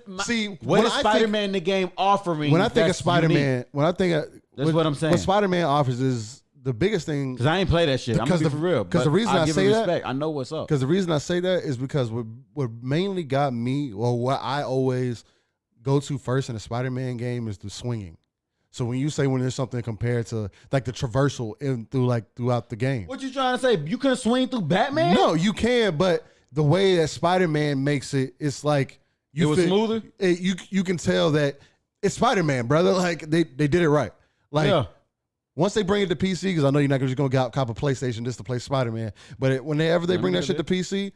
Spider-Man in the game offering? When I think of Spider-Man, that's what I'm saying. What Spider-Man offers is the biggest thing. Because I ain't play that shit. I'm gonna be for real. Because the reason I say that, I know what's up. Because the reason I say that is because what mainly got me, or what I always go to first in a Spider-Man game, is the swinging. So when you say when there's something compared to like the traversal throughout the game, what you trying to say? You couldn't swing through Batman? No, you can, but the way that Spider-Man makes it, it's like it was smoother. You can tell that it's Spider-Man, brother. Like they did it right. Like once they bring it to PC, because I know you're not just gonna cop a PlayStation just to play Spider-Man, but whenever they bring that shit to PC.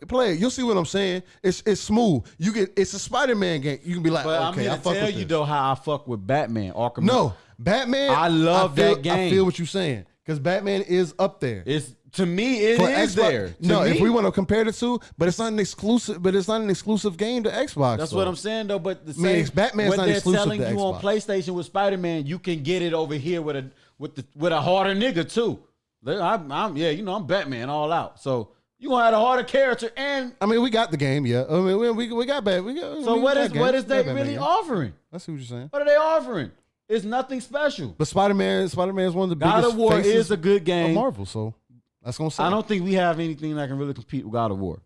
Play it. You'll see what I'm saying. It's smooth. It's a Spider-Man game. You can be like, but okay, I'm gonna tell you though how I fuck with Batman. Arkham. No, Batman. I love that game. I feel what you're saying because Batman is up there. To me, it is there. If we want to compare the two, but it's not an exclusive. But it's not an exclusive game to Xbox. That's what I'm saying though. But Batman's not exclusive to Xbox. What they're telling you on PlayStation with Spider-Man, you can get it over here with a harder nigga too. I'm Batman all out. So. You gonna have a harder character, and I mean, we got the game, yeah. I mean, we got bad. So what is they really offering? I see what you're saying. What are they offering? It's nothing special. But Spider-Man is one of the biggest. God of War is a good game. Marvel, so that's gonna say. I don't think we have anything that can really compete with God of War.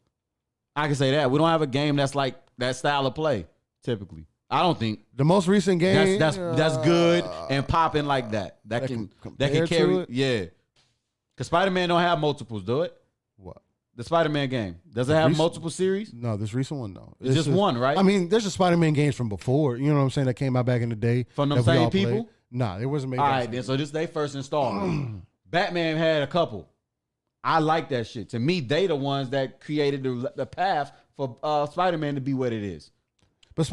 I can say that we don't have a game that's like that style of play. Typically, I don't think the most recent game that's good and popping like that. That can carry it. Yeah. Because Spider-Man don't have multiples, do it? What? The Spider-Man game. Does it have multiple series? No, this recent one, no. It's just one, right? I mean, there's just Spider-Man games from before, you know what I'm saying, that came out back in the day. From them same people? Nah, it wasn't made. All right, then. So this is their first installment. Batman had a couple. I like that shit. To me, they the ones that created the path for Spider-Man to be what it is. But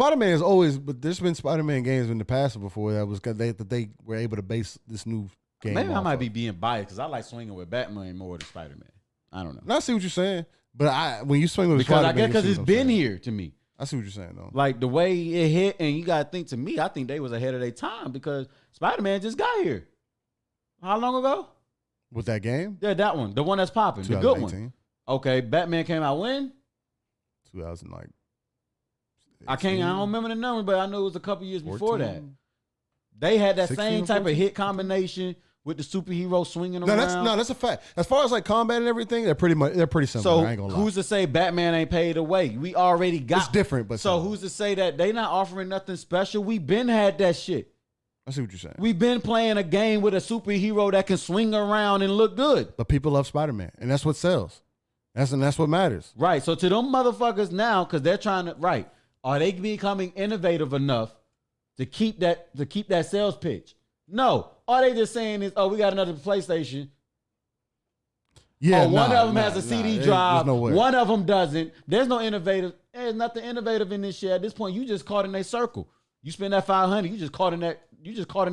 there's been Spider-Man games in the past before that they were able to base this new game. Maybe I might be being biased because I like swinging with Batman more than Spider-Man. I don't know. No, I see what you're saying, but when you swing with Spider-Man, because it's been here to me. I see what you're saying though. Like the way it hit, and you gotta think to me, I think they was ahead of their time because Spider-Man just got here. How long ago? With that game? Yeah, that one, the one that's popping, the good one. Okay, Batman came out when? 2000 like. I don't remember the number, but I know it was a couple years 14, before that. They had that same type of hit combination. With the superhero swinging around. That's a fact. As far as like combat and everything, they're pretty similar. So I ain't gonna lie. Who's to say Batman ain't paid away? We already got. It's different, but so who's to say that they not offering nothing special? We been had that shit. I see what you're saying. We been playing a game with a superhero that can swing around and look good. But people love Spider-Man, and that's what sells. That's what matters. Right. So to them motherfuckers now, because they're trying to are they becoming innovative enough to keep that sales pitch? No. All they just saying is, we got another PlayStation. Yeah, one of them has a CD drive. No way. One of them doesn't. There's no innovative. There's nothing innovative in this shit. At this point, you just caught in a circle. You spend that $500, you just caught in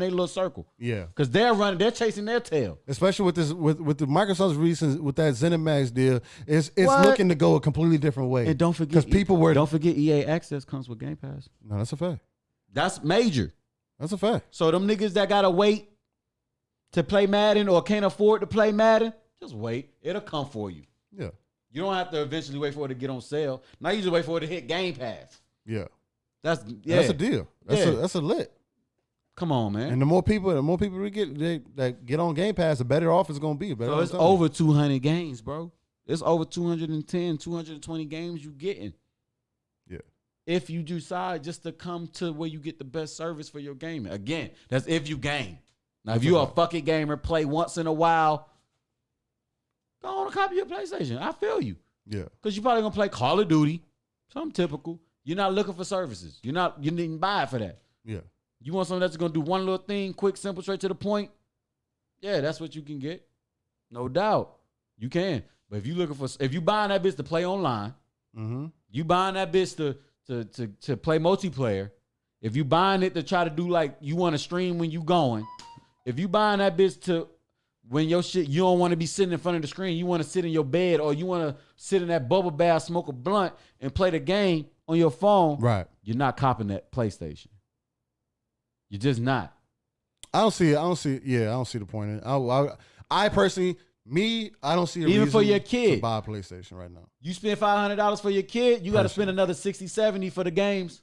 a little circle. Yeah. Because they're chasing their tail. Especially with the Microsoft's recent with that Zenimax deal, it's looking to go a completely different way. And don't forget EA Access comes with Game Pass. No, that's a fact. That's major. That's a fact. So them niggas that gotta wait to play Madden or can't afford to play Madden, just wait. It'll come for you. Yeah. You don't have to eventually wait for it to get on sale. Now you just wait for it to hit Game Pass. Yeah. That's a deal. That's a lit. Come on, man. And the more people we get that get on Game Pass, the better off it's gonna be. So it's over 200 games, bro. It's over 210, 220 games you getting. Yeah. If you decide just to come to where you get the best service for your gaming. Again, that's if you game. Now, if you're a fucking gamer, play once in a while, go on and copy your PlayStation. I feel you. Yeah. Because you're probably going to play Call of Duty, something typical. You're not looking for services. You didn't buy it for that. Yeah. You want something that's gonna do one little thing, quick, simple, straight to the point? Yeah, that's what you can get. No doubt. You can. But if you buying that bitch to play online, you buying that bitch to play multiplayer, if you buying it to try to do like you want to stream when you going, if you buying that bitch to when your shit, you don't want to be sitting in front of the screen, you want to sit in your bed or you want to sit in that bubble bath, smoke a blunt and play the game on your phone, right? You're not copping that PlayStation. You're just not. I don't see the point in it. I personally, I don't see a even reason for your kid to buy a PlayStation right now. You spend $500 for your kid, you got to spend another $60, $70 for the games.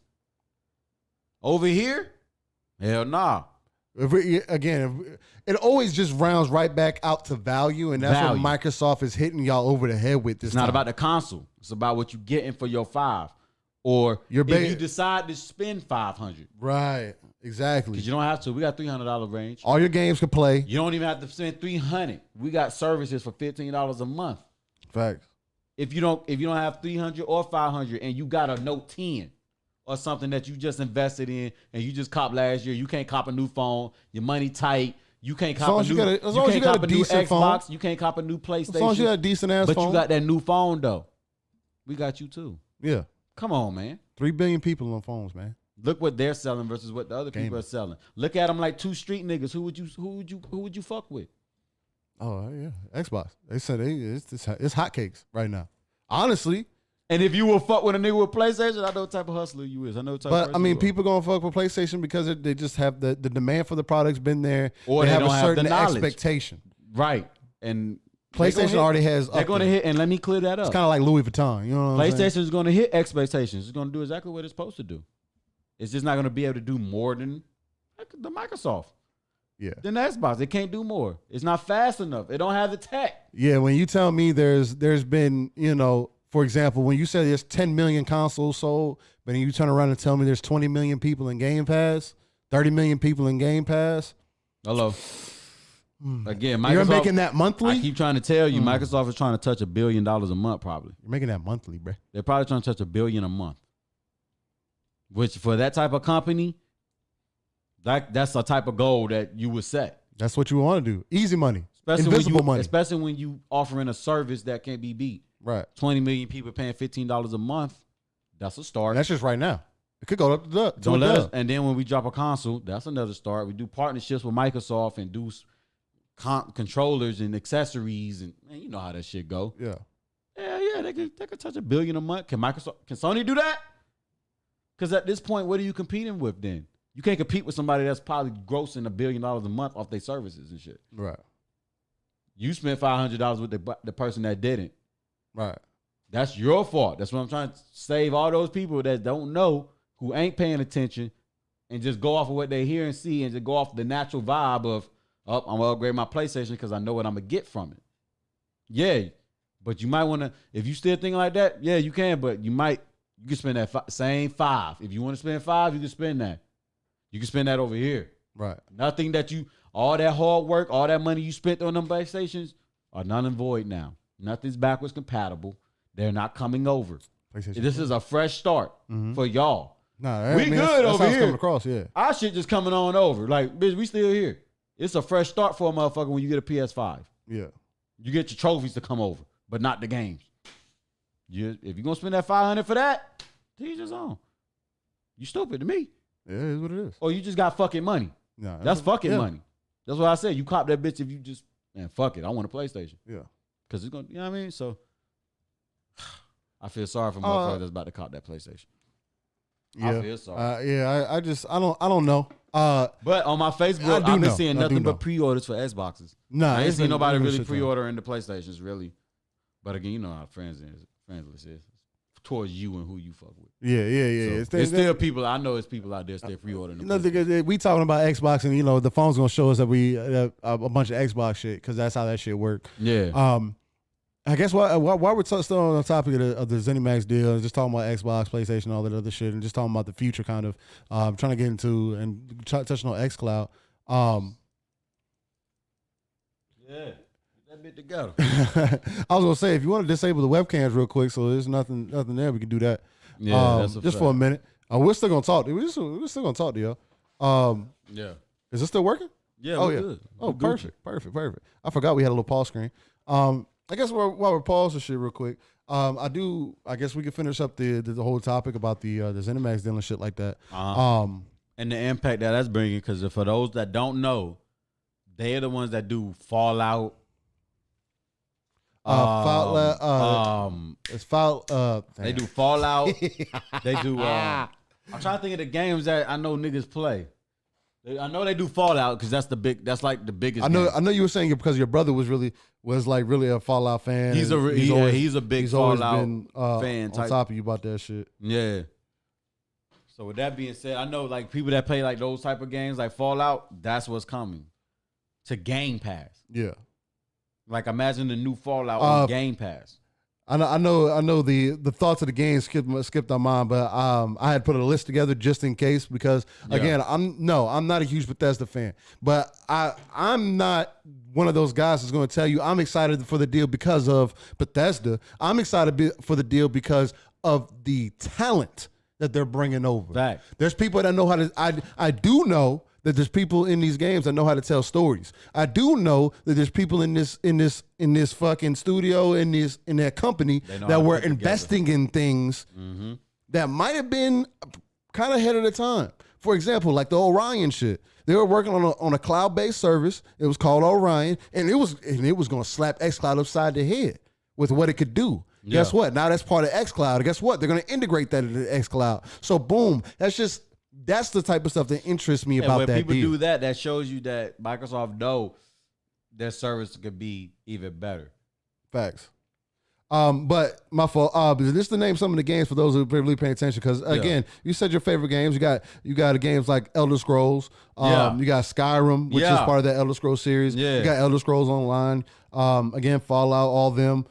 Over here, hell nah. It always just rounds right back out to value, and that's what Microsoft is hitting y'all over the head with this. It's not about the console. It's about what you're getting for your $5, or if you decide to spend $500. Right. Exactly. Because you don't have to. We got $300 range. All your games can play. You don't even have to spend $300. We got services for $15 a month. Facts. If you don't have $300 or $500 and you got a Note 10 or something that you just invested in and you just copped last year, you can't cop a new phone. Your money tight. You can't cop a new Xbox. Phone. You can't cop a new PlayStation. As long as you got a decent ass phone. But you got that new phone though. We got you too. Yeah. Come on, man. 3 billion people on phones, man. Look what they're selling versus what the other people are selling. Look at them like two street niggas. Who would you fuck with? Oh yeah, Xbox. They said it's hotcakes right now. Honestly. And if you will fuck with a nigga with PlayStation, I know what type of hustler you is. I know what type of person. But I mean, people gonna fuck with PlayStation because they just have the demand for the product's been there. Or they have don't a certain have the expectation. Right. And PlayStation already has. They're gonna hit, and let me clear that up. It's kind of like Louis Vuitton. You know what I'm saying? PlayStation is gonna hit expectations. It's gonna do exactly what it's supposed to do. It's just not going to be able to do more than the Microsoft. Yeah. Than the Xbox. It can't do more. It's not fast enough. It don't have the tech. Yeah, when you tell me there's been, for example, when you say there's 10 million consoles sold, but then you turn around and tell me there's 20 million people in Game Pass, 30 million people in Game Pass. Hello. Again, Microsoft. You're making that monthly? I keep trying to tell you, Microsoft is trying to touch $1 billion a month probably. You're making that monthly, bro. They're probably trying to touch $1 billion a month. Which for that type of company, that's a type of goal that you would set. That's what you want to do. Easy money. Invisible money. Especially when you offering a service that can't be beat. Right. 20 million people paying $15 a month. That's a start. And that's just right now. It could go up to Don't let us. And then when we drop a console, that's another start. We do partnerships with Microsoft and do controllers and accessories, and man, you know how that shit go. Yeah. Yeah. They could touch $1 billion a month. Can Sony do that? Because at this point, what are you competing with then? You can't compete with somebody that's probably grossing $1 billion a month off their services and shit. Right. You spent $500 with the person that didn't. Right. That's your fault. That's what I'm trying to save all those people that don't know, who ain't paying attention, and just go off of what they hear and see and just go off the natural vibe of, I'm going to upgrade my PlayStation because I know what I'm going to get from it. Yeah. But you might want to, if you still thinking like that, yeah, you can, but you can spend that same $5. If you want to spend $5, you can spend that. You can spend that over here. Right. Nothing that all that hard work, all that money you spent on them PlayStations are none and void now. Nothing's backwards compatible. They're not coming over. This is a fresh start for y'all. Nah, we good over here. Coming across, yeah. Our shit just coming on over. Like, bitch, we still here. It's a fresh start for a motherfucker when you get a PS5. Yeah. You get your trophies to come over, but not the games. If you're going to spend that $500 for that, teach us on. You stupid to me. Yeah, it is what it is. Or you just got fucking money. No, that's fucking money. That's what I said. You cop that bitch if you just, man, fuck it. I want a PlayStation. Yeah. Because it's going to, you know what I mean? So, I feel sorry for motherfuckers that's about to cop that PlayStation. Yeah. I feel sorry. I don't know. But on my Facebook, I've been seeing nothing but pre-orders for Xboxes. Nah, I ain't seen nobody really pre-ordering the PlayStations, really. But again, you know how friends list is towards you and who you fuck with. Yeah. So it's still people. I know it's people out there still pre-ordering. We talking about Xbox, and the phone's gonna show us that we a bunch of Xbox shit because that's how that shit work. Yeah. I guess while we're still on the topic of the Zenimax deal, just talking about Xbox, PlayStation, all that other shit, and just talking about the future, kind of trying to get into and touching on xCloud. Yeah. That bit together. I was gonna say, if you want to disable the webcams real quick, so there's nothing there, we can do that. Yeah, that's just for a minute. We're still gonna talk. We're still gonna talk to y'all. Yeah. Is it still working? Yeah. Oh, yeah. Good. Oh, perfect. I forgot we had a little pause screen. I guess while we're pausing shit real quick, I guess we can finish up the whole topic about the Zenimax deal and shit like that. And the impact that's bringing, because for those that don't know, they're the ones that do Fallout. It's Fallout. They do Fallout. They do. I'm trying to think of the games that I know niggas play. I know they do Fallout because that's like the biggest. I know. game. I know you were saying it because your brother was really a Fallout fan. He's a big Fallout fan. On top of you about that shit. Yeah. So with that being said, I know like people that play like those type of games like Fallout. That's what's coming to Game Pass. Yeah. Like imagine the new Fallout on Game Pass. I know the thoughts of the game skipped on mine, but I had put a list together just in case because again I'm not a huge Bethesda fan, but I'm not one of those guys that's going to tell you I'm excited for the deal because of Bethesda. I'm excited for the deal because of the talent that they're bringing over. Fact. There's people that know how to. I do know that there's people in these games that know how to tell stories. I do know that there's people in this fucking studio in their company that were investing in things that might have been kind of ahead of the time. For example, like the Orion shit. They were working on a cloud-based service. It was called Orion, and it was going to slap xCloud upside the head with what it could do. Yeah. Guess what? Now that's part of xCloud. Guess what? They're going to integrate that into xCloud. So boom, that's the type of stuff that interests me about that deal. When people do that shows you that Microsoft know their service could be even better. Facts. But my fault. Just to name some of the games for those who are really paying attention, because again, you said your favorite games. You got games like Elder Scrolls. You got Skyrim, which is part of that Elder Scrolls series. Yeah. You got Elder Scrolls Online. Again, Fallout, all of them.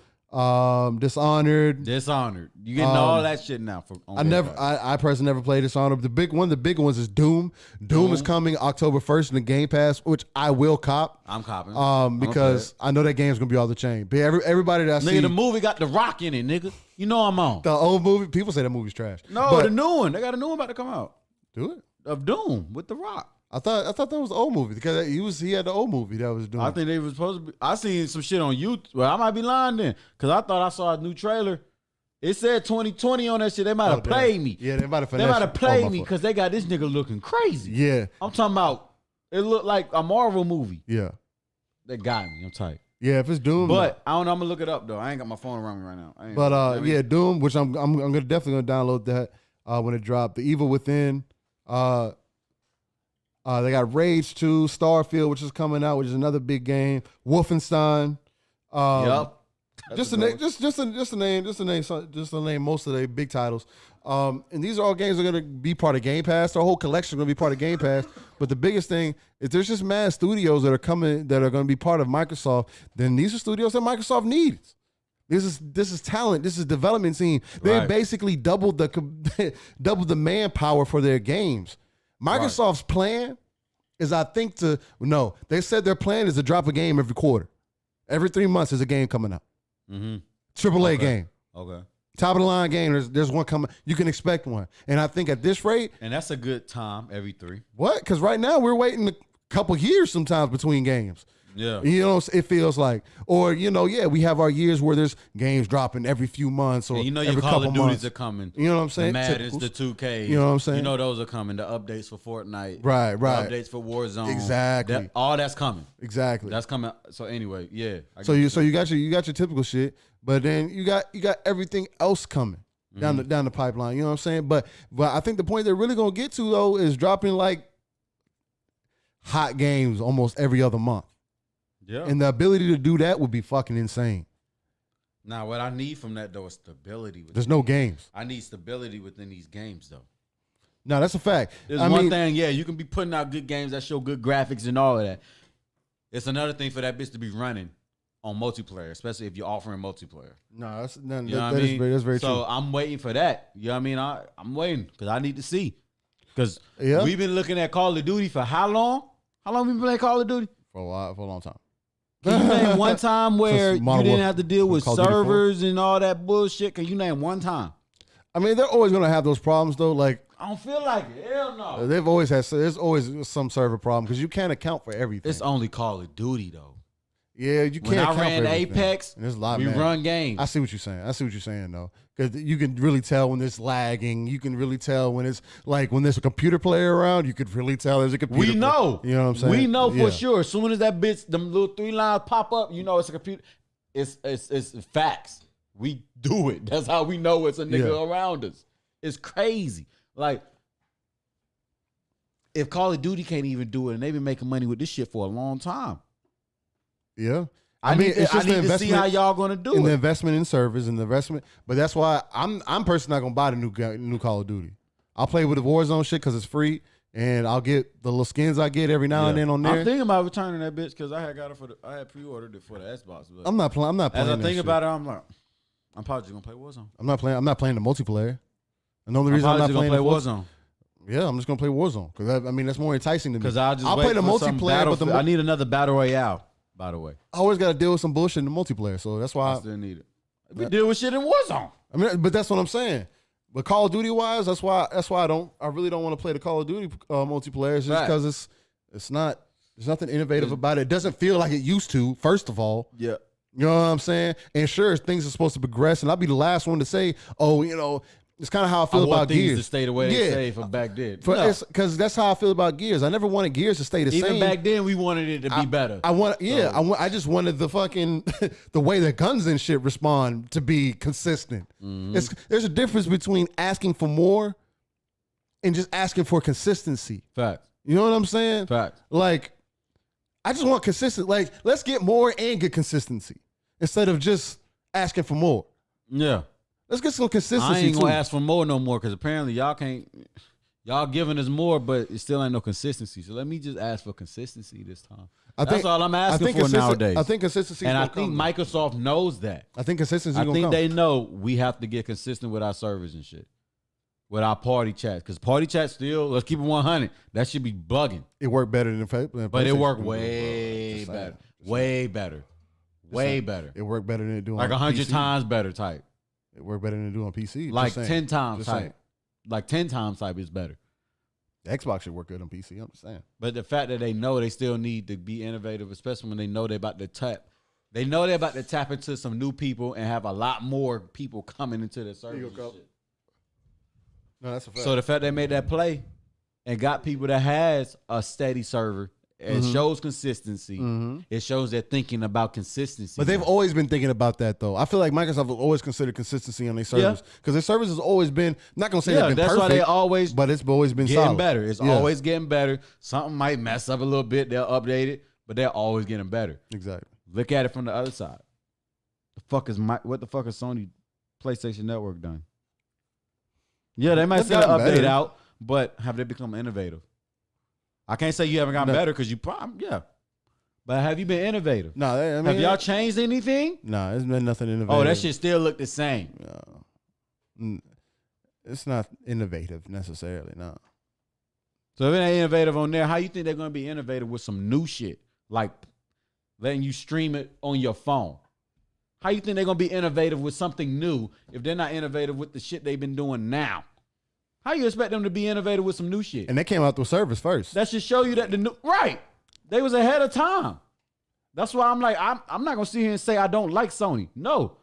Dishonored. You getting all that shit now. I personally never played Dishonored. One of the big ones is Doom. Doom is coming October 1st in the Game Pass, which I will cop. I'm copping. Because I know that game's gonna be off the chain. But everybody that I see, the movie got The Rock in it, nigga. You know I'm on. The old movie, people say that movie's trash. No, the new one. They got a new one about to come out. Do it? Of Doom with The Rock. I thought that was the old movie because he had the old movie that was doing. I think they was supposed to be. I seen some shit on YouTube. Well, I might be lying then because I thought I saw a new trailer. It said 2020 on that shit. They might have played me. Yeah, they might have played me because they got this nigga looking crazy. Yeah, I'm talking about. It looked like a Marvel movie. Yeah, they got me. I'm tight. Yeah, if it's Doom, but I don't know. I'm gonna look it up though. I ain't got my phone around me right now. But Doom, which I'm definitely gonna download that when it dropped. The Evil Within. They got Rage 2, Starfield, which is coming out, which is another big game. Wolfenstein. Yep. Just to name most of the big titles. And these are all games that are going to be part of Game Pass. The whole collection is going to be part of Game Pass. But the biggest thing is there's just mad studios that are coming that are going to be part of Microsoft. Then these are studios that Microsoft needs. This is talent. This is development team. They basically doubled the manpower for their games. Microsoft's plan is, they said their plan is to drop a game every quarter. Every 3 months there's a game coming out. AAA game. Okay. Top of the line game, there's one coming. You can expect one. And I think at this rate. And that's a good time every 3. What? Because right now we're waiting a couple years sometimes between games. Yeah. It feels like. Or, we have our years where there's games dropping every few months or every Call of Duties months. are coming. You know what I'm saying? The Maddens, the 2Ks. You know what I'm saying? Those are coming. The updates for Fortnite. Right. The updates for Warzone. Exactly. All that's coming. Exactly. That's coming. So anyway, yeah. So you got your typical shit, but then you got everything else coming down the pipeline. You know what I'm saying? But I think the point they're really gonna get to though is dropping like hot games almost every other month. Yeah. And the ability to do that would be fucking insane. Now, what I need from that, though, is stability. There's no games. I need stability within these games, though. No, that's a fact. There's one thing, you can be putting out good games that show good graphics and all of that. It's another thing for that bitch to be running on multiplayer, especially if you're offering multiplayer. No, that's very true. So I'm waiting for that. You know what I mean? I'm waiting because I need to see. Because we've been looking at Call of Duty for how long? How long have we been playing Call of Duty? For a long time. Can you name one time where you didn't have to deal with servers and all that bullshit? Can you name one time? I mean, they're always going to have those problems, though. Like, I don't feel like it. Hell no. There's always some server problem because you can't account for everything. It's only Call of Duty though. Yeah, you can't. When I account ran for everything. Apex, and there's a lot, we man. run games. I see what you're saying though, because you can really tell when it's lagging. You can really tell when it's like when there's a computer player around. You could really tell there's a computer. We know. You know what I'm saying? We know for sure. As soon as that bitch, them little 3 lines pop up, you know it's a computer. It's facts. We do it. That's how we know it's a nigga around us. It's crazy. Like, if Call of Duty can't even do it, and they've been making money with this shit for a long time. Yeah. I mean, it's just I need to see how y'all gonna do it. The investment in servers and the investment, but that's why I'm personally not gonna buy the new Call of Duty. I'll play with the Warzone shit because it's free, and I'll get the little skins I get every now and then on there. I'm thinking about returning that bitch because I had pre-ordered it for the Xbox. I'm not playing. As I think about it, I'm like, I'm probably just gonna play Warzone. I'm not playing the multiplayer. And the only reason I'm not playing Warzone. Yeah, I'm just gonna play Warzone because I mean that's more enticing to me. Because I'll play the multiplayer, but I need another battle royale. By the way, I always got to deal with some bullshit in the multiplayer, so that's why I still need it. We deal with shit in Warzone. I mean, but that's what I'm saying. But Call of Duty wise, that's why I really don't want to play the Call of Duty multiplayer, just because it's not. There's nothing innovative about it. It doesn't feel like it used to. First of all, yeah, you know what I'm saying. And sure, things are supposed to progress, and I'll be the last one to say, oh, you know. It's kind of how I feel about Gears. To stay the way they say from back then. Because that's how I feel about Gears. I never wanted Gears to stay the same. Even back then, we wanted it to be better. I just wanted the fucking the way the guns and shit respond to be consistent. Mm-hmm. There's a difference between asking for more and just asking for consistency. Facts. You know what I'm saying? Facts. Like, I just want consistent. Like, let's get more and get consistency instead of just asking for more. Yeah. Let's get some consistency. I ain't gonna ask for more no more because apparently y'all giving us more, but it still ain't no consistency. So let me just ask for consistency this time. That's all I'm asking for nowadays. I think consistency, and I think Microsoft knows that. I think consistency. I think they know we have to get consistent with our servers and shit, with our party chats, because party chat still. Let's keep it 100. That should be bugging. It worked better than Facebook, but it worked way better, way better. It worked better than it do on like 100 times better type. It worked better than it do on PC. Like 10 times type. Like 10 times type is better. The Xbox should work good on PC. I'm just saying. But the fact that they know they still need to be innovative, especially when they know they're about to tap. They know they're about to tap into some new people and have a lot more people coming into the service. No, that's a fact. So the fact they made that play and got people that has a steady server. It shows consistency. Mm-hmm. It shows they're thinking about consistency. But they've always been thinking about that, though. I feel like Microsoft will always consider consistency on their servers because their servers has always been. I'm not gonna say they've been that's perfect, why they always. But it's always been getting solid. better. It's always getting better. Something might mess up a little bit. They'll update it, but they're always getting better. Exactly. Look at it from the other side. What the fuck is Sony PlayStation Network done? Yeah, they might send an update out, but have they become innovative? I can't say you haven't gotten better because but have you been innovative? No, have y'all changed anything? No, there's been nothing innovative. Oh, that shit still look the same. No. It's not innovative necessarily, no. So if it ain't innovative on there, how you think they're going to be innovative with some new shit? Like letting you stream it on your phone. How you think they're going to be innovative with something new if they're not innovative with the shit they've been doing now? How you expect them to be innovative with some new shit? And they came out with service first. That should show you that they was ahead of time. That's why I'm like, I'm not gonna sit here and say I don't like Sony. No,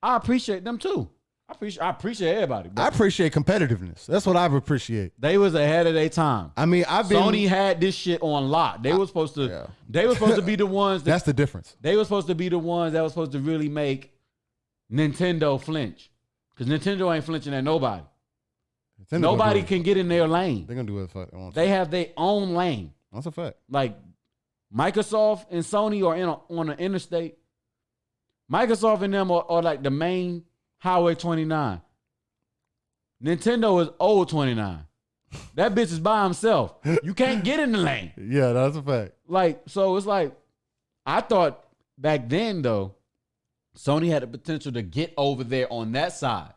I appreciate them too. I appreciate everybody. I appreciate competitiveness. That's what I appreciate. They was ahead of their time. I mean, Sony had this shit on lock. They were supposed to. Yeah. They were supposed to be the ones. That's the difference. They were supposed to be the ones that were supposed to really make Nintendo flinch, because Nintendo ain't flinching at nobody. Nobody can get in their lane. They're gonna do what the fuck they want. They have their own lane. That's a fact. Like Microsoft and Sony are on an interstate. Microsoft and them are like the main Highway 29. Nintendo is old 29. That bitch is by himself. You can't get in the lane. Yeah, that's a fact. Like, so it's like, I thought back then though, Sony had the potential to get over there on that side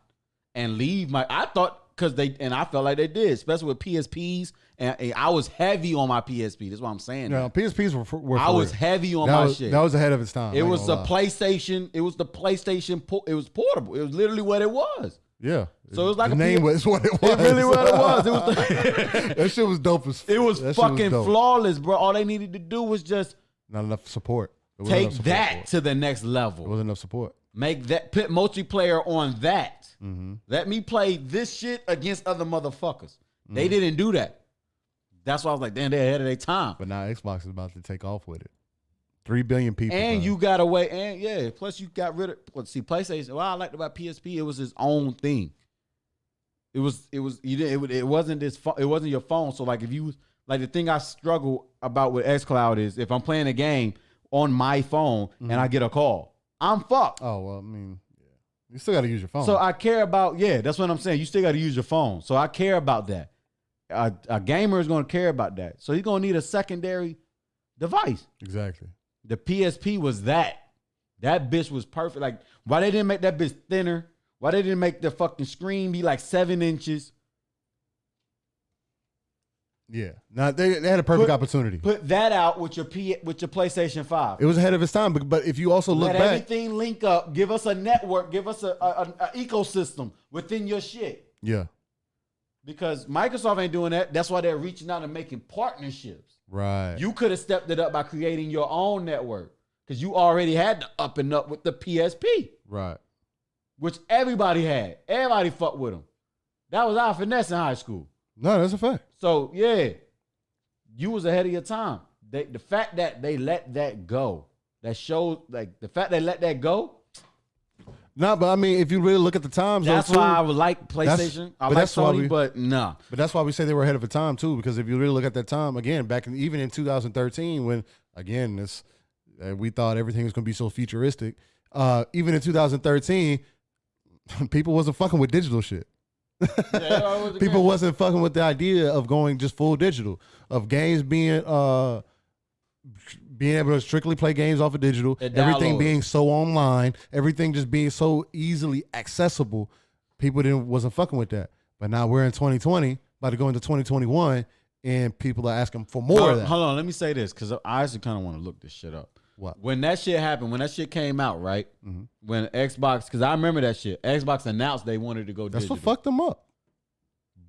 and leave I felt like they did, especially with PSPs. And I was heavy on my PSP. That's what I'm saying. Yeah, PSPs were I was heavy on my shit. That was ahead of its time. It was the PlayStation. It was the PlayStation. It was portable. It was literally what it was. Yeah. So it was like the name was what it was. It really what it was. It was that shit was dope as it was fucking flawless, bro. All they needed to do was just not enough support. Take that to the next level. There wasn't enough support. Make that put multiplayer on that. Mm-hmm. Let me play this shit against other motherfuckers. They didn't do that. That's why I was like, damn, they're ahead of their time. But now Xbox is about to take off with it. 3 billion people. And you got away, and yeah, plus you got rid of. Let's see, PlayStation. What I liked about PSP, it was its own thing. It wasn't this. It wasn't your phone. So like, if you like, the thing I struggle about with xCloud is if I'm playing a game on my phone and I get a call, I'm fucked. Oh well, I mean, yeah. You still got to use your phone. So I care about. Yeah, that's what I'm saying. You still got to use your phone. So I care about that. A gamer is going to care about that. So he's going to need a secondary device. Exactly. The PSP was that. That bitch was perfect. Like, why they didn't make that bitch thinner? Why they didn't make the fucking screen be like 7 inches? Yeah. Now they had a perfect opportunity. Put that out with your PlayStation 5. It was ahead of its time, but if you also look Let back, everything link up. Give us a network. Give us a ecosystem within your shit. Yeah. Because Microsoft ain't doing that. That's why they're reaching out and making partnerships. Right. You could have stepped it up by creating your own network because you already had the up and up with the PSP. Right. Which everybody had. Everybody fucked with them. That was our finesse in high school. No, that's a fact. So, yeah, you was ahead of your time. The fact that they let that go, that shows, like, the fact they let that go. No, but I mean, if you really look at the times, that's why I would like PlayStation. I like Sony, but nah. But that's why we say they were ahead of the time too, because if you really look at that time, again, even in 2013, when again we thought everything was going to be so futuristic. Even in 2013, people wasn't fucking with digital shit. People wasn't fucking with the idea of going just full digital, of games being able to strictly play games off of digital, everything being so online, everything just being so easily accessible. People wasn't fucking with that. But now we're in 2020, about to go into 2021, and people are asking for more of that. Hold on, let me say this, because I actually kind of want to look this shit up. What? When that shit happened, when that shit came out, right? Mm-hmm. When Xbox, because I remember that shit. Xbox announced they wanted to go digital. That's what fucked them up.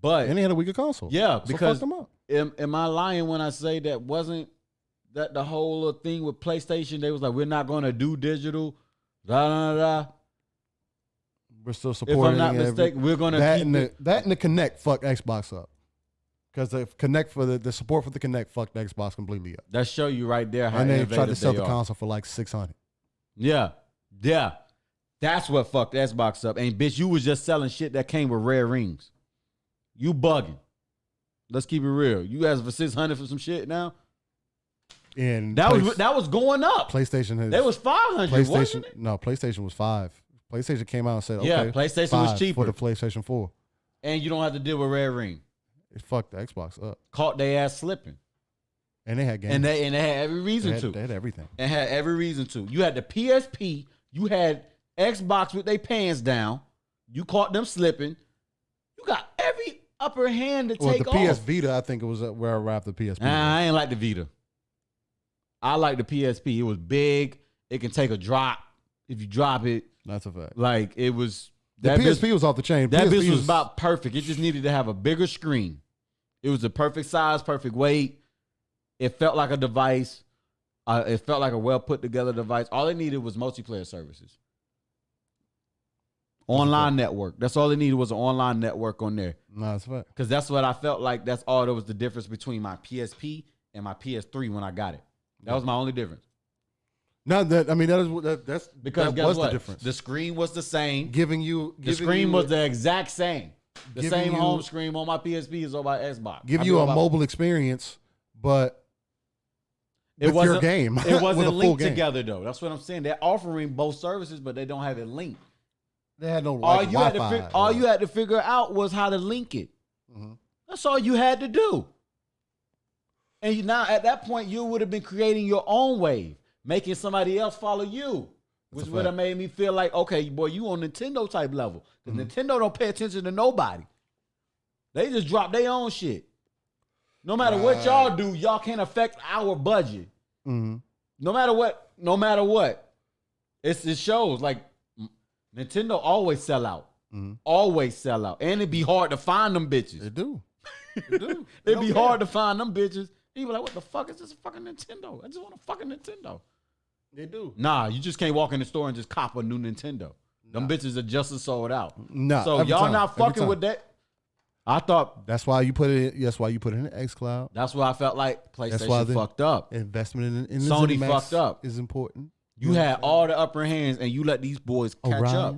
But and they had a weaker console. Yeah, that's because what fucked them up. Am I lying when I say that wasn't that the whole little thing with PlayStation? They was like, we're not going to do digital. Da da da. We're still supporting. If I'm not mistaken, we're going to that and the Kinect fucked Xbox up. Because the Kinect for the support for the Kinect fucked Xbox completely up. That show you right there how and they innovative tried to sell the are. console for like $600. Yeah. That's what fucked Xbox up. And bitch, you was just selling shit that came with rare rings. You bugging. Let's keep it real. You asked for $600 for some shit now. And that was going up. PlayStation has. They was $500. Wasn't it? No, PlayStation was $5. PlayStation came out and said, okay, yeah, PlayStation was cheaper for the PlayStation 4. And you don't have to deal with rare ring. It fucked the Xbox up. Caught their ass slipping. And they had games. And they had every reason to. They had everything. And had every reason to. You had the PSP. You had Xbox with their pants down. You caught them slipping. You got every upper hand to take off. The PS Vita, I think it was where I wrapped the PSP. Nah, I ain't like the Vita. I like the PSP. It was big. It can take a drop. If you drop it. That's a fact. Like, it was. The PSP was off the chain. That bitch was about perfect. It just needed to have a bigger screen. It was the perfect size, perfect weight. It felt like a device. It felt like a well put together device. All it needed was multiplayer services. Online network. That's all it needed was an online network on there. No, that's fact. Because that's what I felt like. That's all that was the difference between my PSP and my PS3 when I got it. That was my only difference. No, that's because that was what? The difference. The screen was the same. The screen was the exact same. The same home screen on my PSP is on my Xbox. Give you a mobile experience, but it wasn't your game. It wasn't linked together though. That's what I'm saying. They're offering both services, but they don't have it linked. They had no Wi-Fi. All you had to figure out was how to link it. Mm-hmm. That's all you had to do. And now at that point, you would have been creating your own wave, making somebody else follow you. Which would have made me feel like, okay, boy, you on Nintendo type level. Because Nintendo don't pay attention to nobody. They just drop their own shit. No matter what y'all do, y'all can't affect our budget. Mm-hmm. No matter what. It shows like Nintendo always sell out. always sell out, and it be hard to find them bitches. It do. It do. It'd be hard to find them bitches. You be like, what the fuck is this fucking Nintendo? I just want a fucking Nintendo. They do. Nah, you just can't walk in the store and just cop a new Nintendo. Them bitches are just as sold out. Nah, so y'all not fucking with that. I thought that's why you put it. That's why you put it in the XCloud. That's why I felt like PlayStation fucked up. Investment in the Sony Zenimax fucked up. Is important. You had all the upper hands, and you let these boys catch up.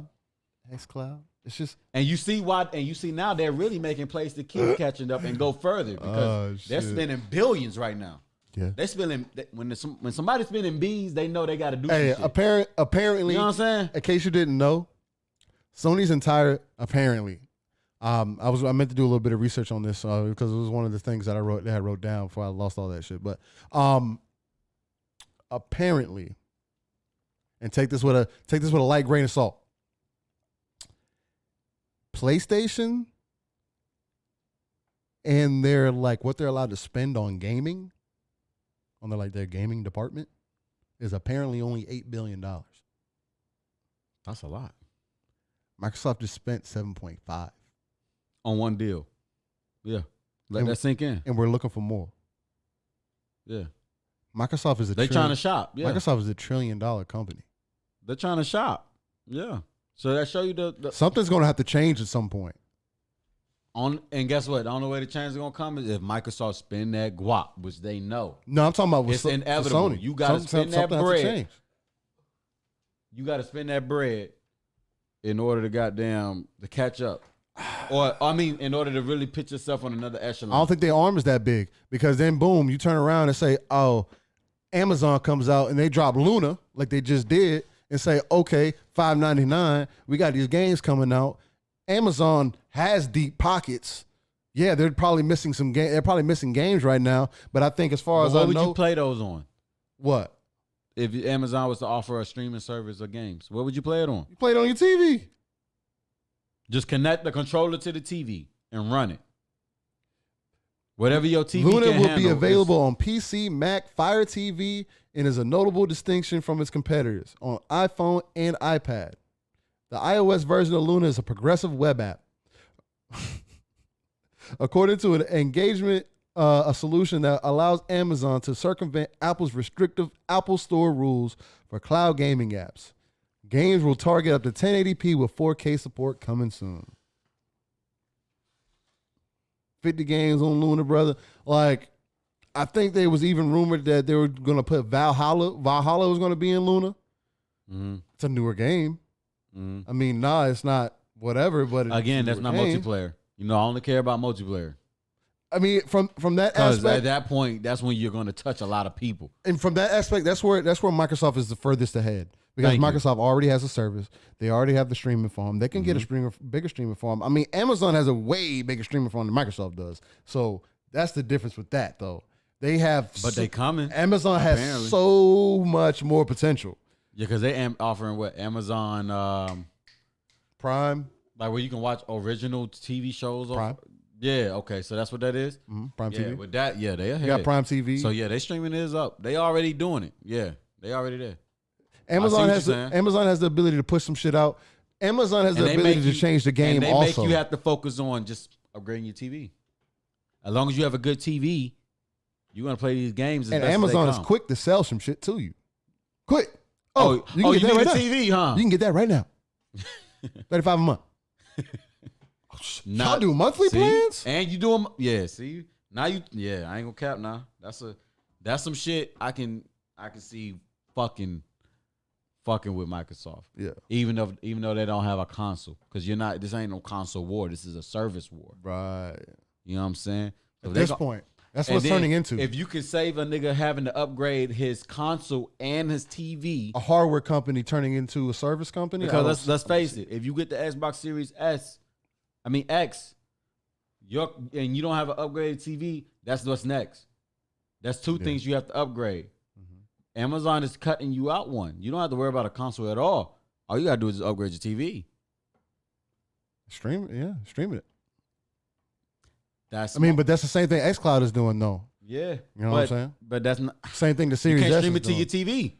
XCloud. It's just, and you see why, and you see now they're really making plays to keep catching up and go further because they're spending billions right now. Yeah, they spending when somebody's spending B's, they know they got to do. Hey, some shit. Apparently, you know what I'm saying? In case you didn't know, Sony's entire apparently. I meant to do a little bit of research on this because it was one of the things that I wrote down before I lost all that shit. But apparently, and take this with a light grain of salt. PlayStation and their what they're allowed to spend on gaming, on their gaming department, is apparently only $8 billion. That's a lot. Microsoft just spent 7.5 on one deal. Yeah, let that sink in. And we're looking for more. Yeah, Microsoft is they trying to shop. Yeah, Microsoft is $1 trillion company. They're trying to shop. Yeah. So that show you the something's going to have to change at some point. And guess what? The only way the change is going to come is if Microsoft spend that guap, which they know. No, I'm talking about it's inevitable. Sony. You got to spend that bread. You got to spend that bread in order to catch up. Or in order to really put yourself on another echelon. I don't think their arm is that big because then boom, you turn around and say, "Oh, Amazon comes out and they drop Luna like they just did." And say, okay, $5.99. We got these games coming out. Amazon has deep pockets. Yeah, they're probably missing some game. They're probably missing games right now. But I think as far as I know, what would you play those on? What? If Amazon was to offer a streaming service of games, what would you play it on? You play it on your TV. Just connect the controller to the TV and run it. Whatever your TV Luna can will be available on PC, Mac, Fire TV, and is a notable distinction from its competitors on iPhone and iPad. The iOS version of Luna is a progressive web app. According to an engagement, a solution that allows Amazon to circumvent Apple's restrictive Apple Store rules for cloud gaming apps. Games will target up to 1080p with 4K support coming soon. 50 games on Luna, brother. I think there was even rumored that they were going to put Valhalla. Valhalla was going to be in Luna. Mm-hmm. It's a newer game. Mm-hmm. I mean, it's not whatever, but again, that's not game. Multiplayer. I only care about multiplayer. I mean, from that because aspect, at that point, that's when you're going to touch a lot of people. And from that aspect, that's where Microsoft is the furthest ahead because Microsoft already has a service. They already have the streaming farm. They can get a bigger streaming farm. I mean, Amazon has a way bigger streaming farm than Microsoft does. So that's the difference with that, though. They have, but they coming. Amazon has so much more potential. Yeah, because they offering what Amazon Prime, where you can watch original TV shows. Prime. Yeah, okay, so that's what that is. Mm-hmm. Prime TV. With that, they ahead. You got Prime TV. So they streaming is up. They already doing it. Yeah, they already there. Amazon has the ability to push some shit out. Amazon has the ability to change the game. And they also make you have to focus on just upgrading your TV. As long as you have a good TV, you're gonna play these games. And Amazon is quick to sell some shit to you. Quick. You can get that right now. TV, huh? You can get that right now. $35 a month. Y'all do monthly plans? And you do them. Yeah. See, now I ain't gonna cap now. That's some shit I can see fucking with Microsoft. Yeah. Even though they don't have a console, because this ain't no console war. This is a service war. Right. You know what I'm saying? So at this point, that's what it's turning into. If you can save a nigga having to upgrade his console and his TV, a hardware company turning into a service company. Because let's face it, if you get the Xbox Series X, and you don't have an upgraded TV, that's what's next. That's two things you have to upgrade. Mm-hmm. Amazon is cutting you out one. You don't have to worry about a console at all. All you gotta do is just upgrade your TV. Stream it. But that's the same thing xCloud is doing, though. Yeah, you know what I'm saying. But that's not same thing. The Series you can't S stream is it to doing. your TV.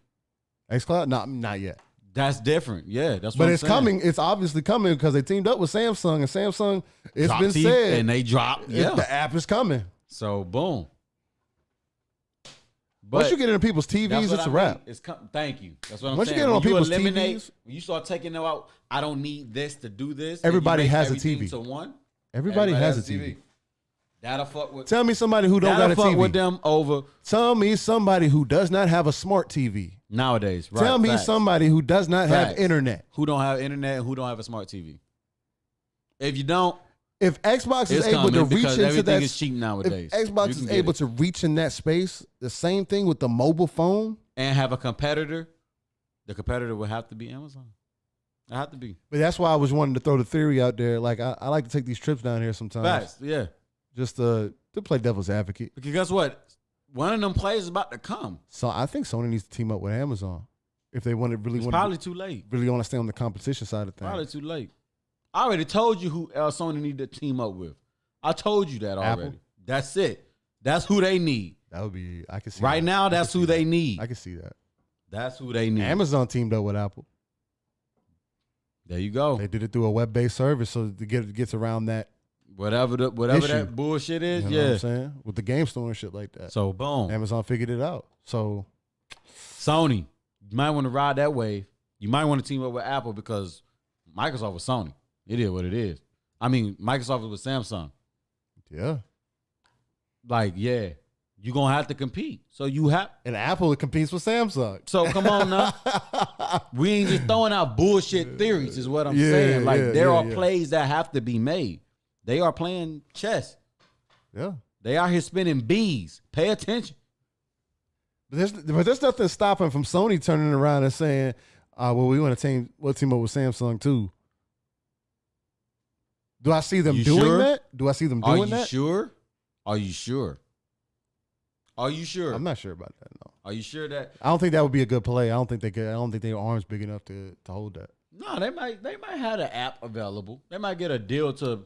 xCloud, not yet. That's different. Yeah, that's what But I'm it's saying. coming. It's obviously coming because they teamed up with Samsung, and Samsung, it's Drop been TV, said, and they dropped. Yeah, the app is coming. so boom. Once you get into people's TVs, it's a wrap. Thank you. That's what I'm Once saying. you get on people's eliminate, TVs, when you start taking them out, I don't need this to do this. Everybody and you make has a everything TV. To one. Everybody has a TV. That'll fuck with. Tell me somebody who don't got That'll a fuck TV. with them over Tell me somebody who does not have a smart TV. nowadays. Right, Tell me facts. somebody who does not have Facts. internet. Who don't have internet and who don't have a smart TV. If you don't, If Xbox is it's able to coming reach because into everything that, is cheap nowadays. if Xbox You can is get able it. to reach in that space, the same thing with the mobile phone. And have a competitor, the competitor would have to be Amazon. It have to be. But that's why I was wanting to throw the theory out there. Like I like to take these trips down here sometimes, Facts, yeah. just to play devil's advocate. Because guess what? One of them players is about to come. So I think Sony needs to team up with Amazon if they want to It's probably too late. really want to stay on the competition side of things. Probably too late. I already told you who Sony need to team up with. I told you that already. Apple? That's it. That's who they need. That would be. I can see Right that. now, I can that's see who that. they need. I can see that. That's who they need. Amazon teamed up with Apple. There you go. They did it through a web-based service, so it gets around that. Whatever Issue. that bullshit is, You know what yeah. I'm saying? With the game store and shit like that. So boom. Amazon figured it out. So Sony, you might want to ride that wave. You might want to team up with Apple because Microsoft was Sony. It is what it is. I mean, Microsoft was with Samsung. yeah, Like, yeah, you're gonna have to compete. So you have. and Apple competes with Samsung. So come on now. We ain't just throwing out bullshit theories, is what I'm Yeah, saying. Like yeah, there yeah, are yeah. plays that have to be made. They are playing chess. Yeah, They out here spinning bees. Pay attention. but there's nothing stopping from Sony turning around and saying, "Well, we want to team up with Samsung too." Do I see them You doing sure? that? Do I see them Are doing you that? sure? Are you sure? Are you sure? I'm not sure about that. No, Are you sure that? I don't think that would be a good play. I don't think they could. I don't think their arms big enough to hold that. No, they might have the app available. They might get a deal to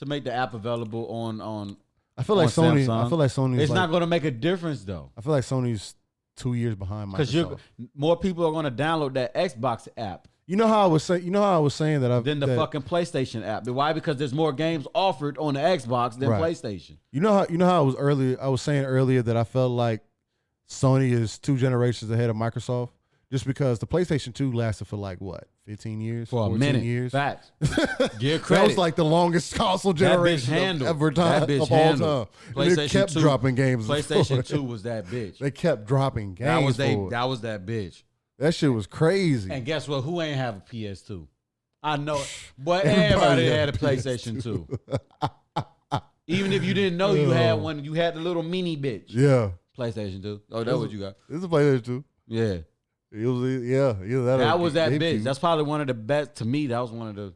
make the app available on. I feel like On Sony. Samsung. I feel like Sony's. It's like, not going to make a difference though, I feel like Sony's 2 years behind because Microsoft. more people are going to download that Xbox app You know how I was saying. You know how I was saying that. than the fucking PlayStation app. Why? Because there's more games offered on the Xbox than Right. PlayStation. You know how I was earlier. I was saying earlier that I felt like Sony is 2 generations ahead of Microsoft, just because the PlayStation 2 lasted for like what 15 years, For a 14 minute. years. Facts. Give That credit. was like the longest console That bitch generation handled. of ever That time bitch of all handled. time. And they PlayStation kept 2 dropping games. before PlayStation it. 2 was that bitch. They kept dropping games. That was for it. that was that bitch. That shit was crazy. And guess what? Who ain't have a PS2? I know it. But Everybody everybody had had a a PlayStation 2. Even if you didn't know you had one, you had the little mini bitch. Yeah, PlayStation 2. Oh, that's what you got. this is a PlayStation 2. Yeah. It was either that. That or was that GameCube. bitch. That's probably one of the best. To me, that was one of the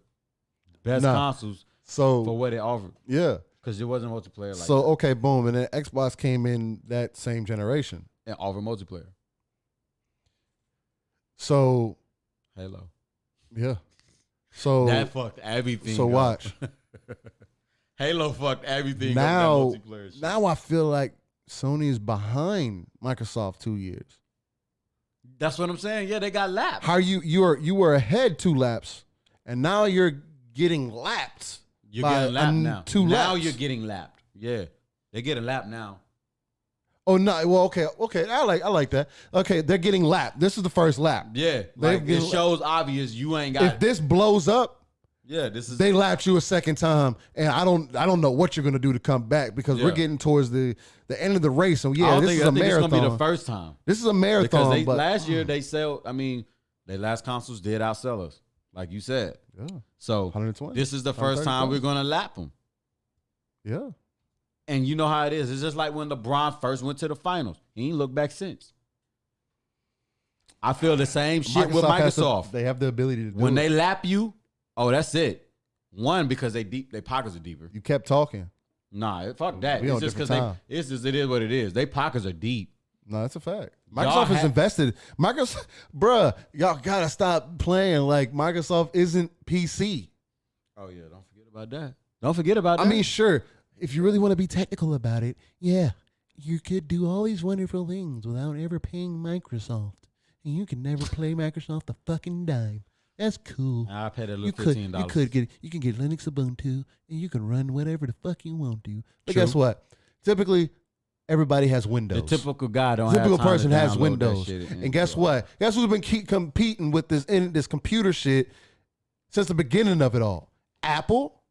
best Nah. consoles for So what it offered. yeah. Because it wasn't multiplayer like So that. okay, boom, and then Xbox came in that same generation. And offered multiplayer. So Halo. yeah. So That fucked everything so up. watch. Halo fucked everything Now, up. That multiplayer shit. now I feel like Sony is behind Microsoft 2 years. That's what I'm saying. Yeah, they got lapped. How you were ahead 2 laps, and now you're getting lapped. You're by getting lapped now. 2 Now laps. you're getting lapped. Yeah. They get a lap now. Oh no! Well, okay. I like that. Okay, they're getting lapped. This is the first lap. Yeah. They're Like, getting it shows obvious you ain't got If this blows up, Yeah, this is they lapped you a second time, and I don't know what you're gonna do to come back because we're Yeah. getting towards the end of the race. So I yeah, don't this think, is I a think it's marathon. gonna be the first time. This is a marathon. Because but last year they sell, I mean, their last consoles did outsell us, like you said. yeah, So 120. this is the first 130 time plus. we're gonna lap them. Yeah. And you know how it is. It's just like when LeBron first went to the finals. He ain't looked back since. I feel the same shit with has to- Microsoft. they have the ability to do When it. they lap you, oh, that's it. One, because they pockets are deeper. You kept talking. Nah, fuck that. We It's on just because different time. it's just it is what it is. They pockets are deep. No, that's a fact. Y'all Microsoft has have- invested. Microsoft, bruh, y'all gotta stop playing like Microsoft isn't PC. Oh yeah, don't forget about that. Don't forget about that. I mean, sure, if you really want to be technical about it, yeah, you could do all these wonderful things without ever paying Microsoft. and you can never play Microsoft a fucking dime. That's cool. I paid a little $15. You can get Linux Ubuntu, and you can run whatever the fuck you want to. But True. guess what? Typically, everybody has Windows. The typical guy don't typical have time person to has download Windows. that shit And guess what? Guess who's been competing with this computer shit since the beginning of it all? Apple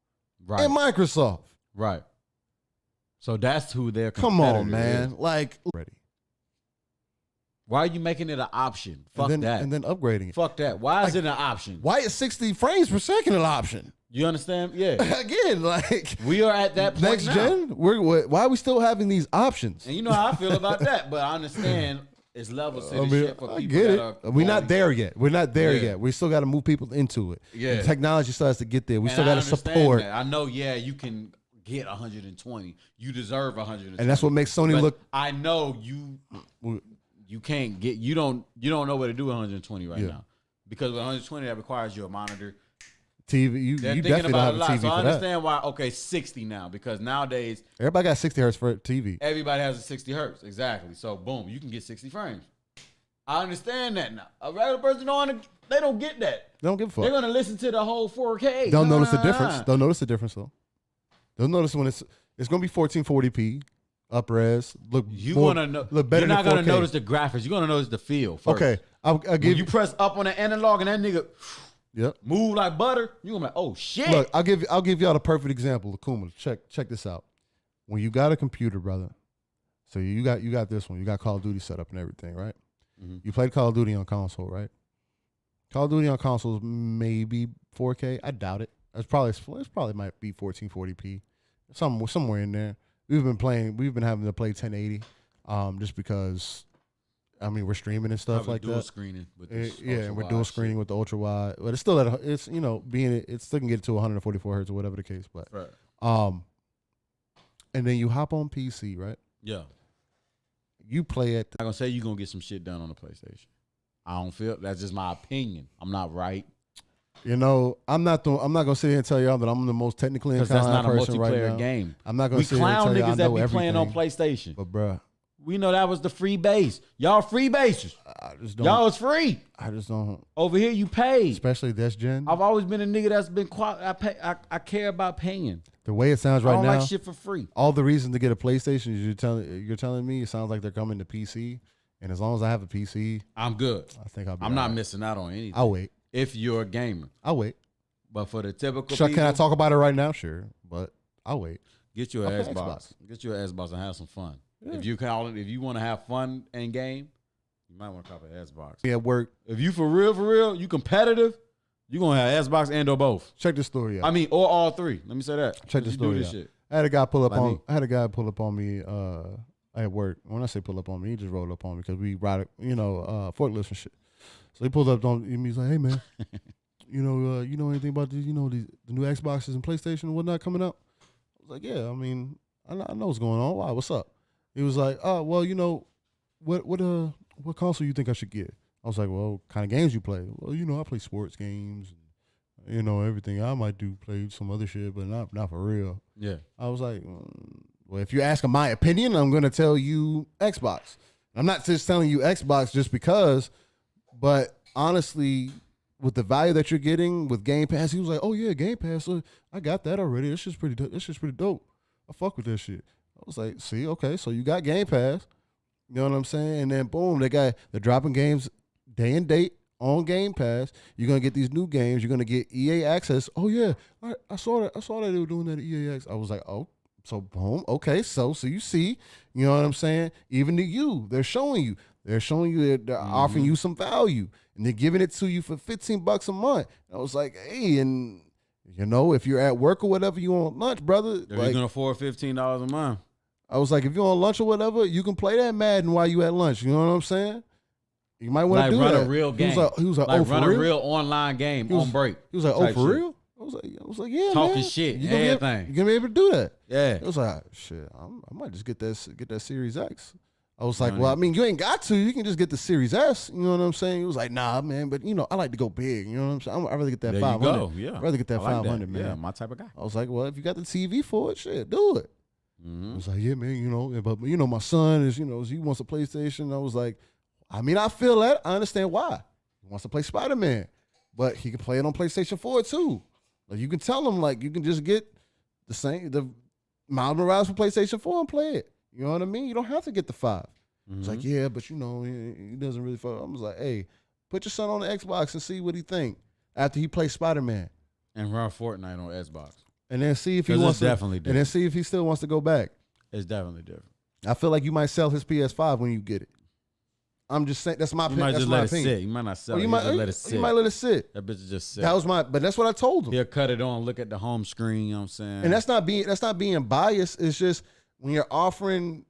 and Microsoft. Right. So that's who they're. Come on, man. Like, ready. Why are you making it an option? Fuck that. And then upgrading it. Fuck that. Why is it an option? Why is 60 frames per second an option? You understand? Yeah. Again, like we are at that point next gen. Why are we still having these options? And you know how I feel about that, but I understand it's levels to this shit for people. I get it. We're not there yet. We're not there Yeah. yet. We still got to move people into it. Yeah. The technology starts to get there. We And still got to support. that. I know. Yeah, you can get 120. You deserve 120. And that's what makes Sony But look. I know you. You can't get. You don't know what to do with 120 right now, because with 120 that requires you a monitor. TV, you definitely don't have a TV so I for understand why. Okay, 60 now, because nowadays everybody got 60 hertz for TV. everybody has a 60 hertz, exactly. So boom, you can get 60 frames. I understand that now. A regular person they don't get that. They don't give a fuck. They're gonna listen to the whole 4K. They'll notice the difference. They'll notice the difference though. They'll notice when it's gonna be 1440p, up res, look better. You're than not 4K. gonna notice the graphics. You're gonna notice the feel first. Okay, I'll give When you press up on the analog and that nigga Yep. move like butter, you're gonna be like, oh shit. Look, I'll give y'all the perfect example. Akuma, check this out. When you got a computer, brother, so you got this one. You got Call of Duty set up and everything, right? Mm-hmm. You played Call of Duty on console, right? Call of Duty on console is maybe 4K. I doubt it. It probably might be 1440p, somewhere in there. We've been having to play 1080, just because. I mean, we're streaming and stuff like dual that. Screening with this And we're dual screening with the ultra wide, but it's still it still can get to 144 hertz or whatever the case. But and then you hop on PC, right? Yeah. You play it. I'm gonna say you're gonna get some shit done on the PlayStation. I don't feel that's just my opinion. I'm not right. You know, I'm not gonna sit here and tell y'all that I'm the most technically inclined that's not a person right multiplayer now. game. I'm not gonna sit here and clown tell y'all I niggas that know be everything. playing on PlayStation. But bruh, we know that was the free base. Y'all free bases. I just don't. Y'all is free. I just don't. Over here you pay. Especially this gen. I've always been a nigga that's been I care about paying. The way it sounds right I don't now, like shit for free. all the reason to get a PlayStation is you're telling me it sounds like they're coming to PC, and as long as I have a PC, I'm good. I think I'll be. I'm not right. missing out on anything. I'll wait. If you're a gamer. I'll wait. But for the typical Chuck, people, can I talk about it right now? Sure, but I'll wait. get you I'll an play Xbox. Xbox. Get you an Xbox and have some fun. Yeah. If you want to have fun in game, you might want to cop an Xbox. Yeah, at work. If you for real, you competitive, you gonna have Xbox and or both. Check this story out. I mean, or all three. Let me say that. Check this You story do this out. shit. I had a guy pull up Like on. me. I had a guy pull up on me at work. When I say pull up on me, he just rolled up on me because we ride, forklifts and shit. So he pulled up on me. He's like, "Hey man, you know anything about these? The new Xboxes and PlayStation and whatnot coming out?" I was like, "Yeah, I mean, I know what's going on. Why? What's up?" He was like, "Oh, well, what console you think I should get?" I was like, "Well, what kind of games you play?" "Well, I play sports games, and, everything. I might play some other shit, but not for real." Yeah. I was like, "Well, if you're asking my opinion, I'm going to tell you Xbox. I'm not just telling you Xbox just because, but honestly, with the value that you're getting with Game Pass," he was like, "Oh yeah, Game Pass. I got that already. It's just pretty dope. I fuck with that shit." I was like, "See, okay, so you got Game Pass, you know what I'm saying?" And then boom, they're dropping games day and date on Game Pass. You're gonna get these new games. You're gonna get EA access. Oh yeah, I saw that. I saw that they were doing that at EA access. I was like, oh, so boom, okay, so you see, you know what I'm saying? Even to you, they're showing you they're offering you some value, and they're giving it to you for $15 a month. And I was like, hey, and if you're at work or whatever, you on lunch, brother. If you can afford $15 a month. I was like, if you're on lunch or whatever, you can play that Madden while you at lunch. You know what I'm saying? You might want to do run that. A real game. He was like, like oh, run for a real? real online game on break. He was like, oh, for real? I was like, yeah, Talking man. shit, You're gonna everything. You're gonna be able to do that. Yeah. It was like, shit, I might just get that Series X. I was like, well, I mean, you ain't got to. You can just get the Series S. You know what I'm saying? He was like, nah, man, but I like to go big. You know what I'm saying? I'd rather get that There 500. you go. Yeah. I'd rather get that I like 500, that. man. Yeah, my type of guy. I was like, well, if you got the TV for it, shit, do it. I was like, yeah, man, but my son is, he wants a PlayStation. I was like, I mean, I feel that. I understand why. He wants to play Spider-Man, but he can play it on PlayStation 4 too. Like you can tell him, like you can just get the Miles Morales for PlayStation 4 and play it. You know what I mean? You don't have to get the 5. It's like, yeah, but you know, he doesn't really fuck. I was like, hey, put your son on the Xbox and see what he think after he plays Spider-Man. And run Fortnite on Xbox. And then see if he wants to. Definitely different. And then see if he still wants to go back. It's definitely different. I feel like you might sell his PS5 when you get it. I'm just saying that's my opinion. You might that's just my let opinion. it sit. You might not sell Or it. you might just let it sit. You might let it sit. That bitch is just sit. That was but that's what I told him. He'll cut it on, look at the home screen, you know what I'm saying? And that's not being biased. It's just when you're offering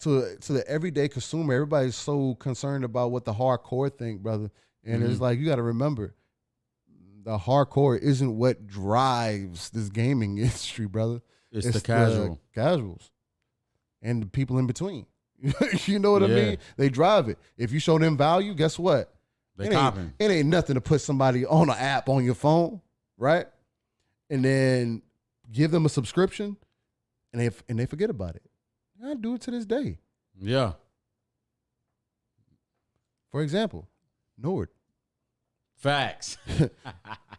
to the everyday consumer, everybody's so concerned about what the hardcore think, brother. And it's like you got to remember, the hardcore isn't what drives this gaming industry, brother. It's the casuals and the people in between. You know what I mean? They drive it. If you show them value, guess what? They copying. It ain't nothing to put somebody on an app on your phone, right? And then give them a subscription, and they forget about it. I do it to this day. Yeah. For example, Nord. Facts.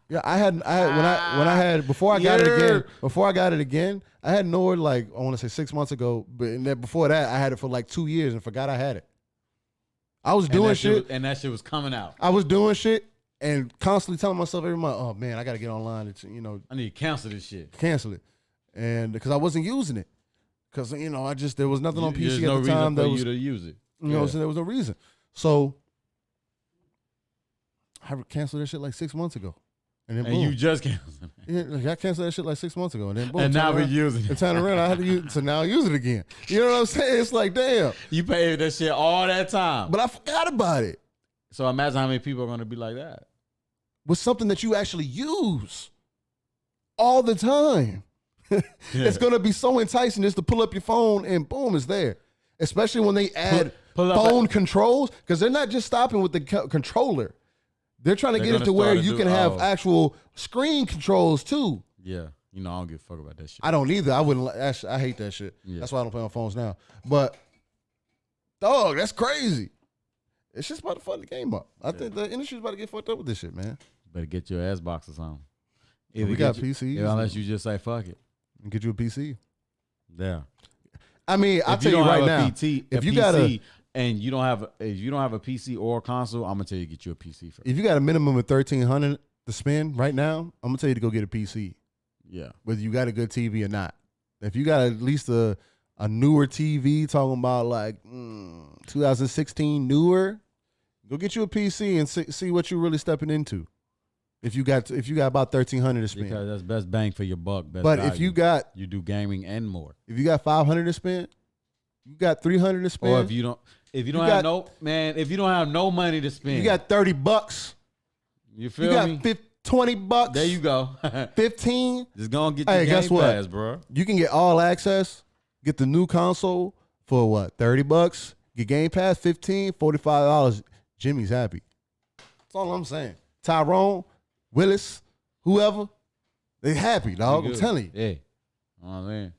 Yeah, I had before I got it again, I had Nord like I want to say 6 months ago, but and then before that I had it for like 2 years and forgot I had it. I was doing shit, and that shit was coming out. I was doing shit and constantly telling myself every month, "Oh man, I got to get online. It's, you know, I need to cancel this shit. Cancel it," and because I wasn't using it, because you know there was nothing on PC no at the time that was you to use it. You know, so there was no reason. So I canceled that shit like 6 months ago. And then boom. You just canceled it. Yeah, I canceled that shit like 6 months ago. And then boom. And now we're using it. And turn around, I had to use so now I use it again. You know what I'm saying? It's like, damn. You paid that shit all that time. But I forgot about it. So imagine how many people are going to be like that. With something that you actually use all the time. It's going to be so enticing just to pull up your phone and boom, it's there. Especially when they add phone controls. Because they're not just stopping with the controller. They're trying to get it to where you can have actual screen controls too. Yeah. You know, I don't give a fuck about that shit. I don't either. I hate that shit. Yeah. That's why I don't play on phones now. But, dog, that's crazy. It's just about to fuck the game up. I think the industry's about to get fucked up with this shit, man. Better get your ass box or something. We got PCs. Unless you just say, fuck it. And get you a PC. Yeah. I mean, I'll tell you right now. If you got a PC or a console, I'm gonna tell you to get you a PC first. If you got a minimum of $1,300 to spend right now, I'm gonna tell you to go get a PC. Yeah, whether you got a good TV or not. If you got at least a newer TV, talking about like 2016 newer, go get you a PC and see what you're really stepping into. If you got about $1,300 to spend, because that's best bang for your buck. Best but value. if you do gaming and more. If you got $500 to spend, you got $300 to spend. Or if you don't have no money to spend, you got $30. You feel me? $20. There you go. 15. Just go and get your Game Pass, bro. You can get all access. Get the new console for what? $30. Get Game Pass, $15, $45. Jimmy's happy. That's all I'm saying. Tyrone, Willis, whoever, they happy, dog. I'm telling you. Yeah. Oh man.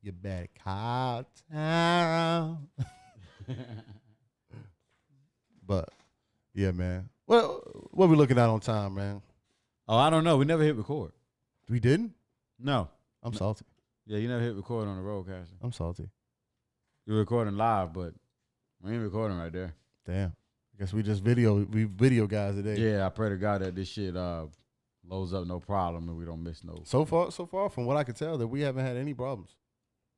You better call Tyrone. But yeah, man. Well, what we looking at on time, man? Oh, I don't know. We never hit record. We didn't? No. I'm salty. Yeah, you never hit record on the roadcaster. I'm salty. You're recording live, but we ain't recording right there. Damn. I guess we video guys today. Yeah, I pray to God that this shit loads up no problem and we don't miss no. So far, from what I can tell, that we haven't had any problems.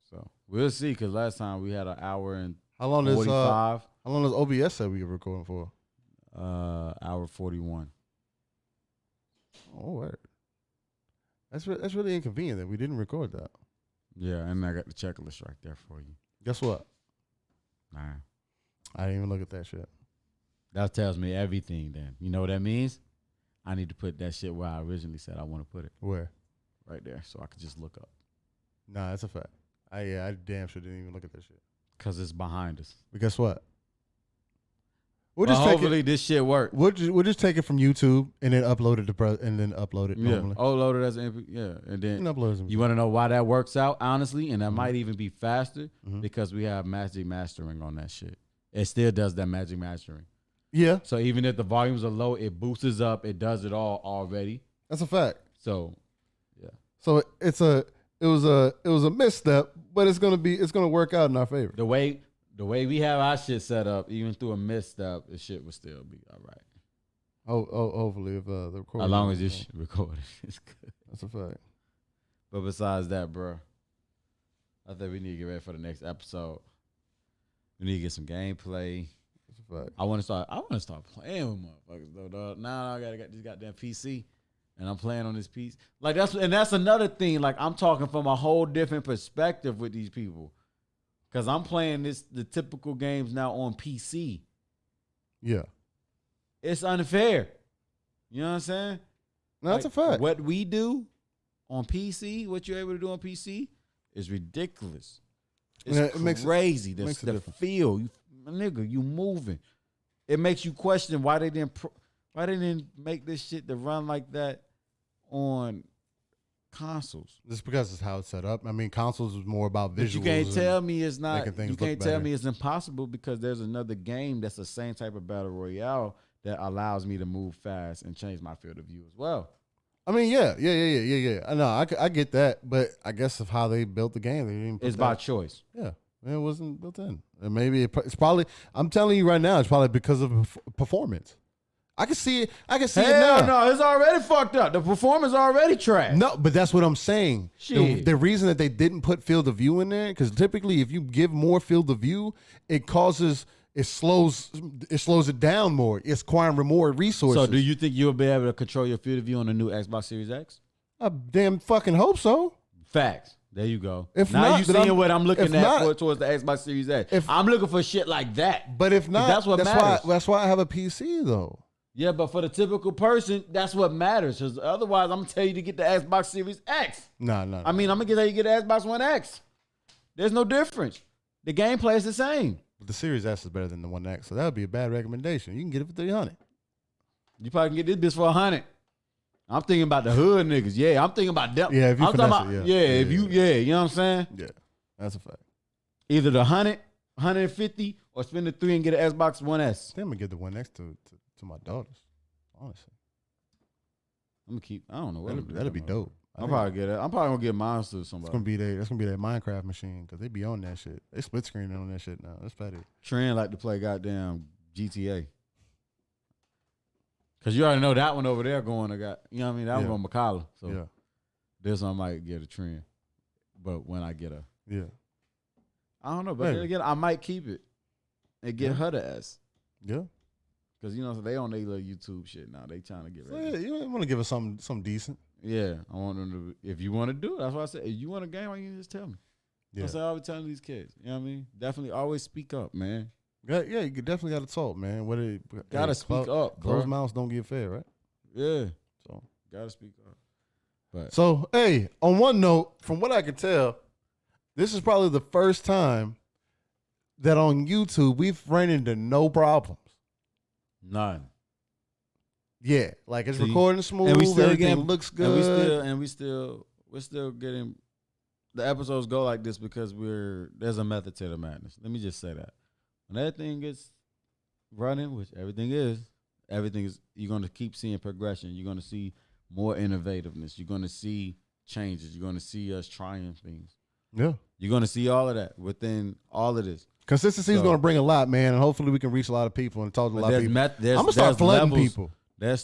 So we'll see, because last time we had an hour and how long 45. How long does OBS say we were recording for? Hour 41. Oh, word. That's really inconvenient that we didn't record that. Yeah, and I got the checklist right there for you. Guess what? Nah. I didn't even look at that shit. That tells me everything then. You know what that means? I need to put that shit where I originally said I want to put it. Where? Right there, so I could just look up. Nah, that's a fact. I damn sure didn't even look at that shit. Because it's behind us. But guess what? Hopefully this shit works. We'll just take it from YouTube and then upload it normally. Upload it as an MP. Yeah, and then upload it. You want to know why that works out, honestly, and that might even be faster because we have magic mastering on that shit. it still does that magic mastering. Yeah, So even if the volumes are low, it boosts up. It does it all already. that's a fact. So, yeah. So it was a misstep, but it's gonna work out in our favor. The way we have our shit set up, even through a misstep, the shit will still be all right. Hopefully, if the recording, As long as this recording is good. that's a fact. But besides that, bro, I think we need to get ready for the next episode. We need to get some gameplay. That's a fact. I want to start playing with motherfuckers though, dog. Now I gotta get this goddamn PC, and I'm playing on this piece. Like that's another thing. Like I'm talking from a whole different perspective with these people, cause I'm playing the typical games now on PC. Yeah, It's unfair. You know what I'm saying? no, that's a fact. What we do on PC, what you're able to do on PC, is ridiculous. It's crazy. The feel, you moving. It makes you question why they didn't make this shit to run like that on consoles. Just because it's how it's set up. I mean, consoles is more about visuals. But you can't tell me it's not. You can't tell me it's impossible because there's another game that's the same type of battle royale that allows me to move fast and change my field of view as well. I mean, yeah. I know, I get that, but I guess of how they built the game, they didn't. It's by choice. Yeah, it wasn't built in, and maybe it's probably. I'm telling you right now, it's probably because of performance. I can see it. It now. No, it's already fucked up. The performance already trash. No, but that's what I'm saying. The reason that they didn't put field of view in there, because typically if you give more field of view, it slows it down more. It's acquiring more resources. So do you think you'll be able to control your field of view on the new Xbox Series X? I damn fucking hope so. Facts. There you go. If now not, you seeing what I'm looking at towards the Xbox Series X. I'm looking for shit like that. But if not, that's what matters. That's why I have a PC though. Yeah, but for the typical person, that's what matters. Because otherwise, I'm gonna tell you to get the Xbox Series X. No. I mean, I'm gonna tell you to get the Xbox One X. There's no difference. The gameplay is the same. But the Series S is better than the One X, so that would be a bad recommendation. You can get it for $300. You probably can get this bitch for $100. I'm thinking about the hood niggas. Yeah, I'm thinking about them. Yeah, if you I'm talking about, you know what I'm saying? Yeah, that's a fact. Either the 100, 150, or spend the $3 and get an Xbox One S. I think I'm gonna get the One X to my daughters. Honestly, I'm gonna keep. I don't know. That'd be dope. I'm probably gonna get mine to somebody. That's gonna be their Minecraft machine because they be on that shit. They split screening on that shit now. That's petty. Trent like to play goddamn GTA. Cause you already know that one over there going to you know what I mean? That one going to McCalla. So this one I might get a trend. But when I get I don't know, but then again, I might keep it and get her the S. Yeah. Cause you know they on their little YouTube shit now. They trying to get ready. So, you want to give us something decent. Yeah, I want them to. If you want to do it, that's why I said. If you want a game, why you just tell me? Yeah. That's what I always telling these kids. You know what I mean? Definitely always speak up, man. Yeah, you definitely got to talk, man. Gotta speak up. Closed mouths don't get fed, right? Yeah. So gotta speak up. But so hey, on one note, from what I can tell, this is probably the first time that on YouTube we've ran into no problems. None. Yeah, like it's recording smooth. And we still everything looks good. We're still getting the episodes go like this because there's a method to the madness. Let me just say that when everything gets running, which everything is, you're gonna keep seeing progression. You're gonna see more innovativeness. You're gonna see changes. You're gonna see us trying things. Yeah, you're gonna see all of that within all of this. Consistency is going to bring a lot, man, and hopefully we can reach a lot of people and talk to a lot of people. I'm going to start flooding people. Say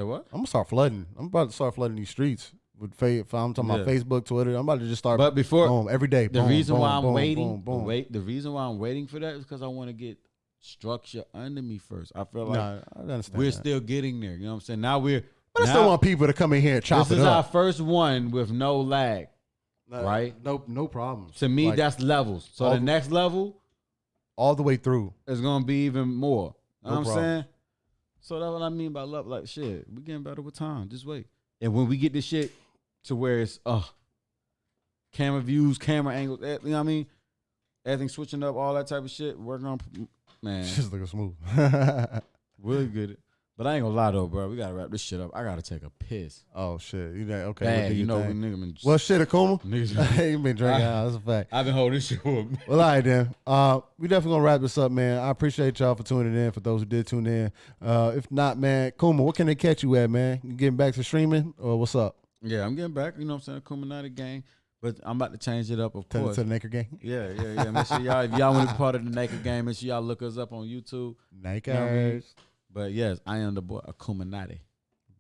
what? I'm going to start flooding. I'm about to start flooding these streets. I'm talking about Facebook, Twitter. I'm about to just start. But before every day. The reason why I'm waiting for that is because I want to get structure under me first. I feel like I understand we're still getting there. You know what I'm saying? But I still want people to come in here and chop it up. This is our first one with no lag. Right? No problems. To me, that's levels. So the next level, all the way through, is gonna be even more. You know what I'm saying? So that's what I mean by love. Like shit, we getting better with time. Just wait. And when we get this shit to where it's camera views, camera angles, you know what I mean? Everything switching up, all that type of shit. Working on, man. Just looking smooth. Really good. But I ain't gonna lie though, bro. We gotta wrap this shit up. I gotta take a piss. Oh shit, you know, okay? Bad, you know, we nigga been. Well, shit, Akuma. Niggas I ain't been drinking. That's a fact. I've been holding this shit up. Well, all right then. We definitely gonna wrap this up, man. I appreciate y'all for tuning in. For those who did tune in, if not, man, Kuma, what can they catch you at, man? You getting back to streaming or what's up? Yeah, I'm getting back. You know what I'm saying? Illuminati gang. But I'm about to change it up, of course. To the Naked Gang? Yeah. Make sure y'all, if y'all want to be part of the Naked Gang, make sure y'all look us up on YouTube. Naked. You know what I mean? But yes, I am the boy, Illuminati.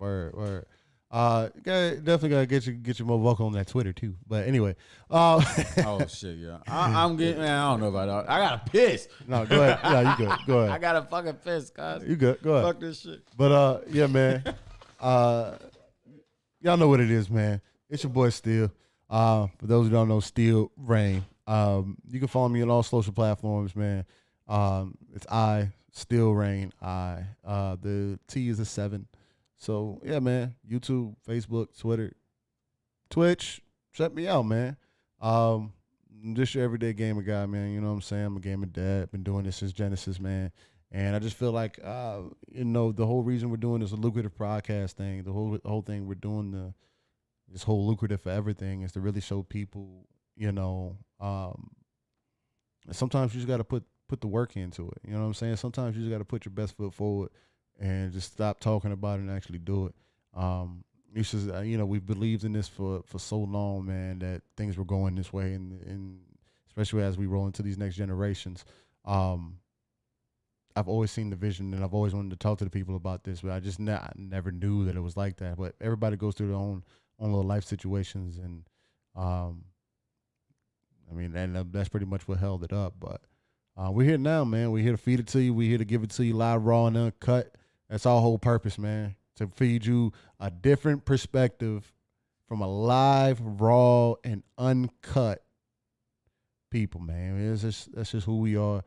Word. Definitely gotta get you more vocal on that Twitter too. But anyway, oh shit, yeah. I'm getting, man. I don't know about that. I gotta piss. No, go ahead. Yeah, you good. Go ahead. I gotta fucking piss, guys. You good? Go ahead. Fuck this shit. But yeah, man. Y'all know what it is, man. It's your boy Steel. For those who don't know, Steel Rain. You can follow me on all social platforms, man. It's Steel Rain. The T is a 7. So yeah, man. YouTube, Facebook, Twitter, Twitch. Check me out, man. I'm just your everyday gamer guy, man. You know what I'm saying? I'm a gamer dad. Been doing this since Genesis, man. And I just feel like, you know, the whole reason we're doing this Lucrative podcast thing, the whole thing we're doing this whole Lucrative for everything is to really show people, you know, sometimes you just got to put the work into it. You know what I'm saying? Sometimes you just got to put your best foot forward and just stop talking about it and actually do it. It's just, you know, we've believed in this for so long, man, that things were going this way, and especially as we roll into these next generations. I've always seen the vision, and I've always wanted to talk to the people about this, but I just never knew that it was like that. But everybody goes through their own little life situations, and I mean, and that's pretty much what held it up. But we're here now, man. We're here to feed it to you. We're here to give it to you live, raw, and uncut. That's our whole purpose, man, to feed you a different perspective from a live, raw, and uncut people, man. That's just who we are,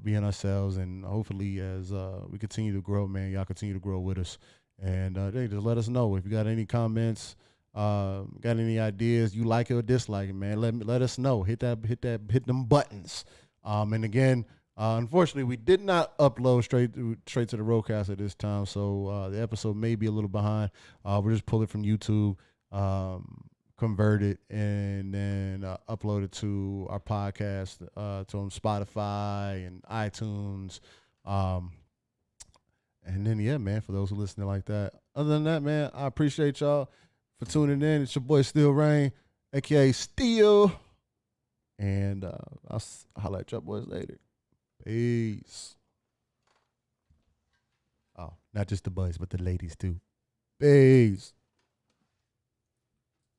being ourselves, and hopefully as we continue to grow, man, y'all continue to grow with us. And just let us know if you got any comments, got any ideas, you like it or dislike it, man. Let us know. Hit them buttons. And again, unfortunately, we did not upload straight to the Roadcaster this time, so the episode may be a little behind. We're just pull it from YouTube, convert it, and then upload it to our podcast, to Spotify and iTunes. And then, yeah, man, for those who listening like that. Other than that, man, I appreciate y'all for tuning in. It's your boy Steel Rain, a.k.a. Steel. And I'll holler at y'all boys later. Peace. Oh, not just the boys, but the ladies too. Peace.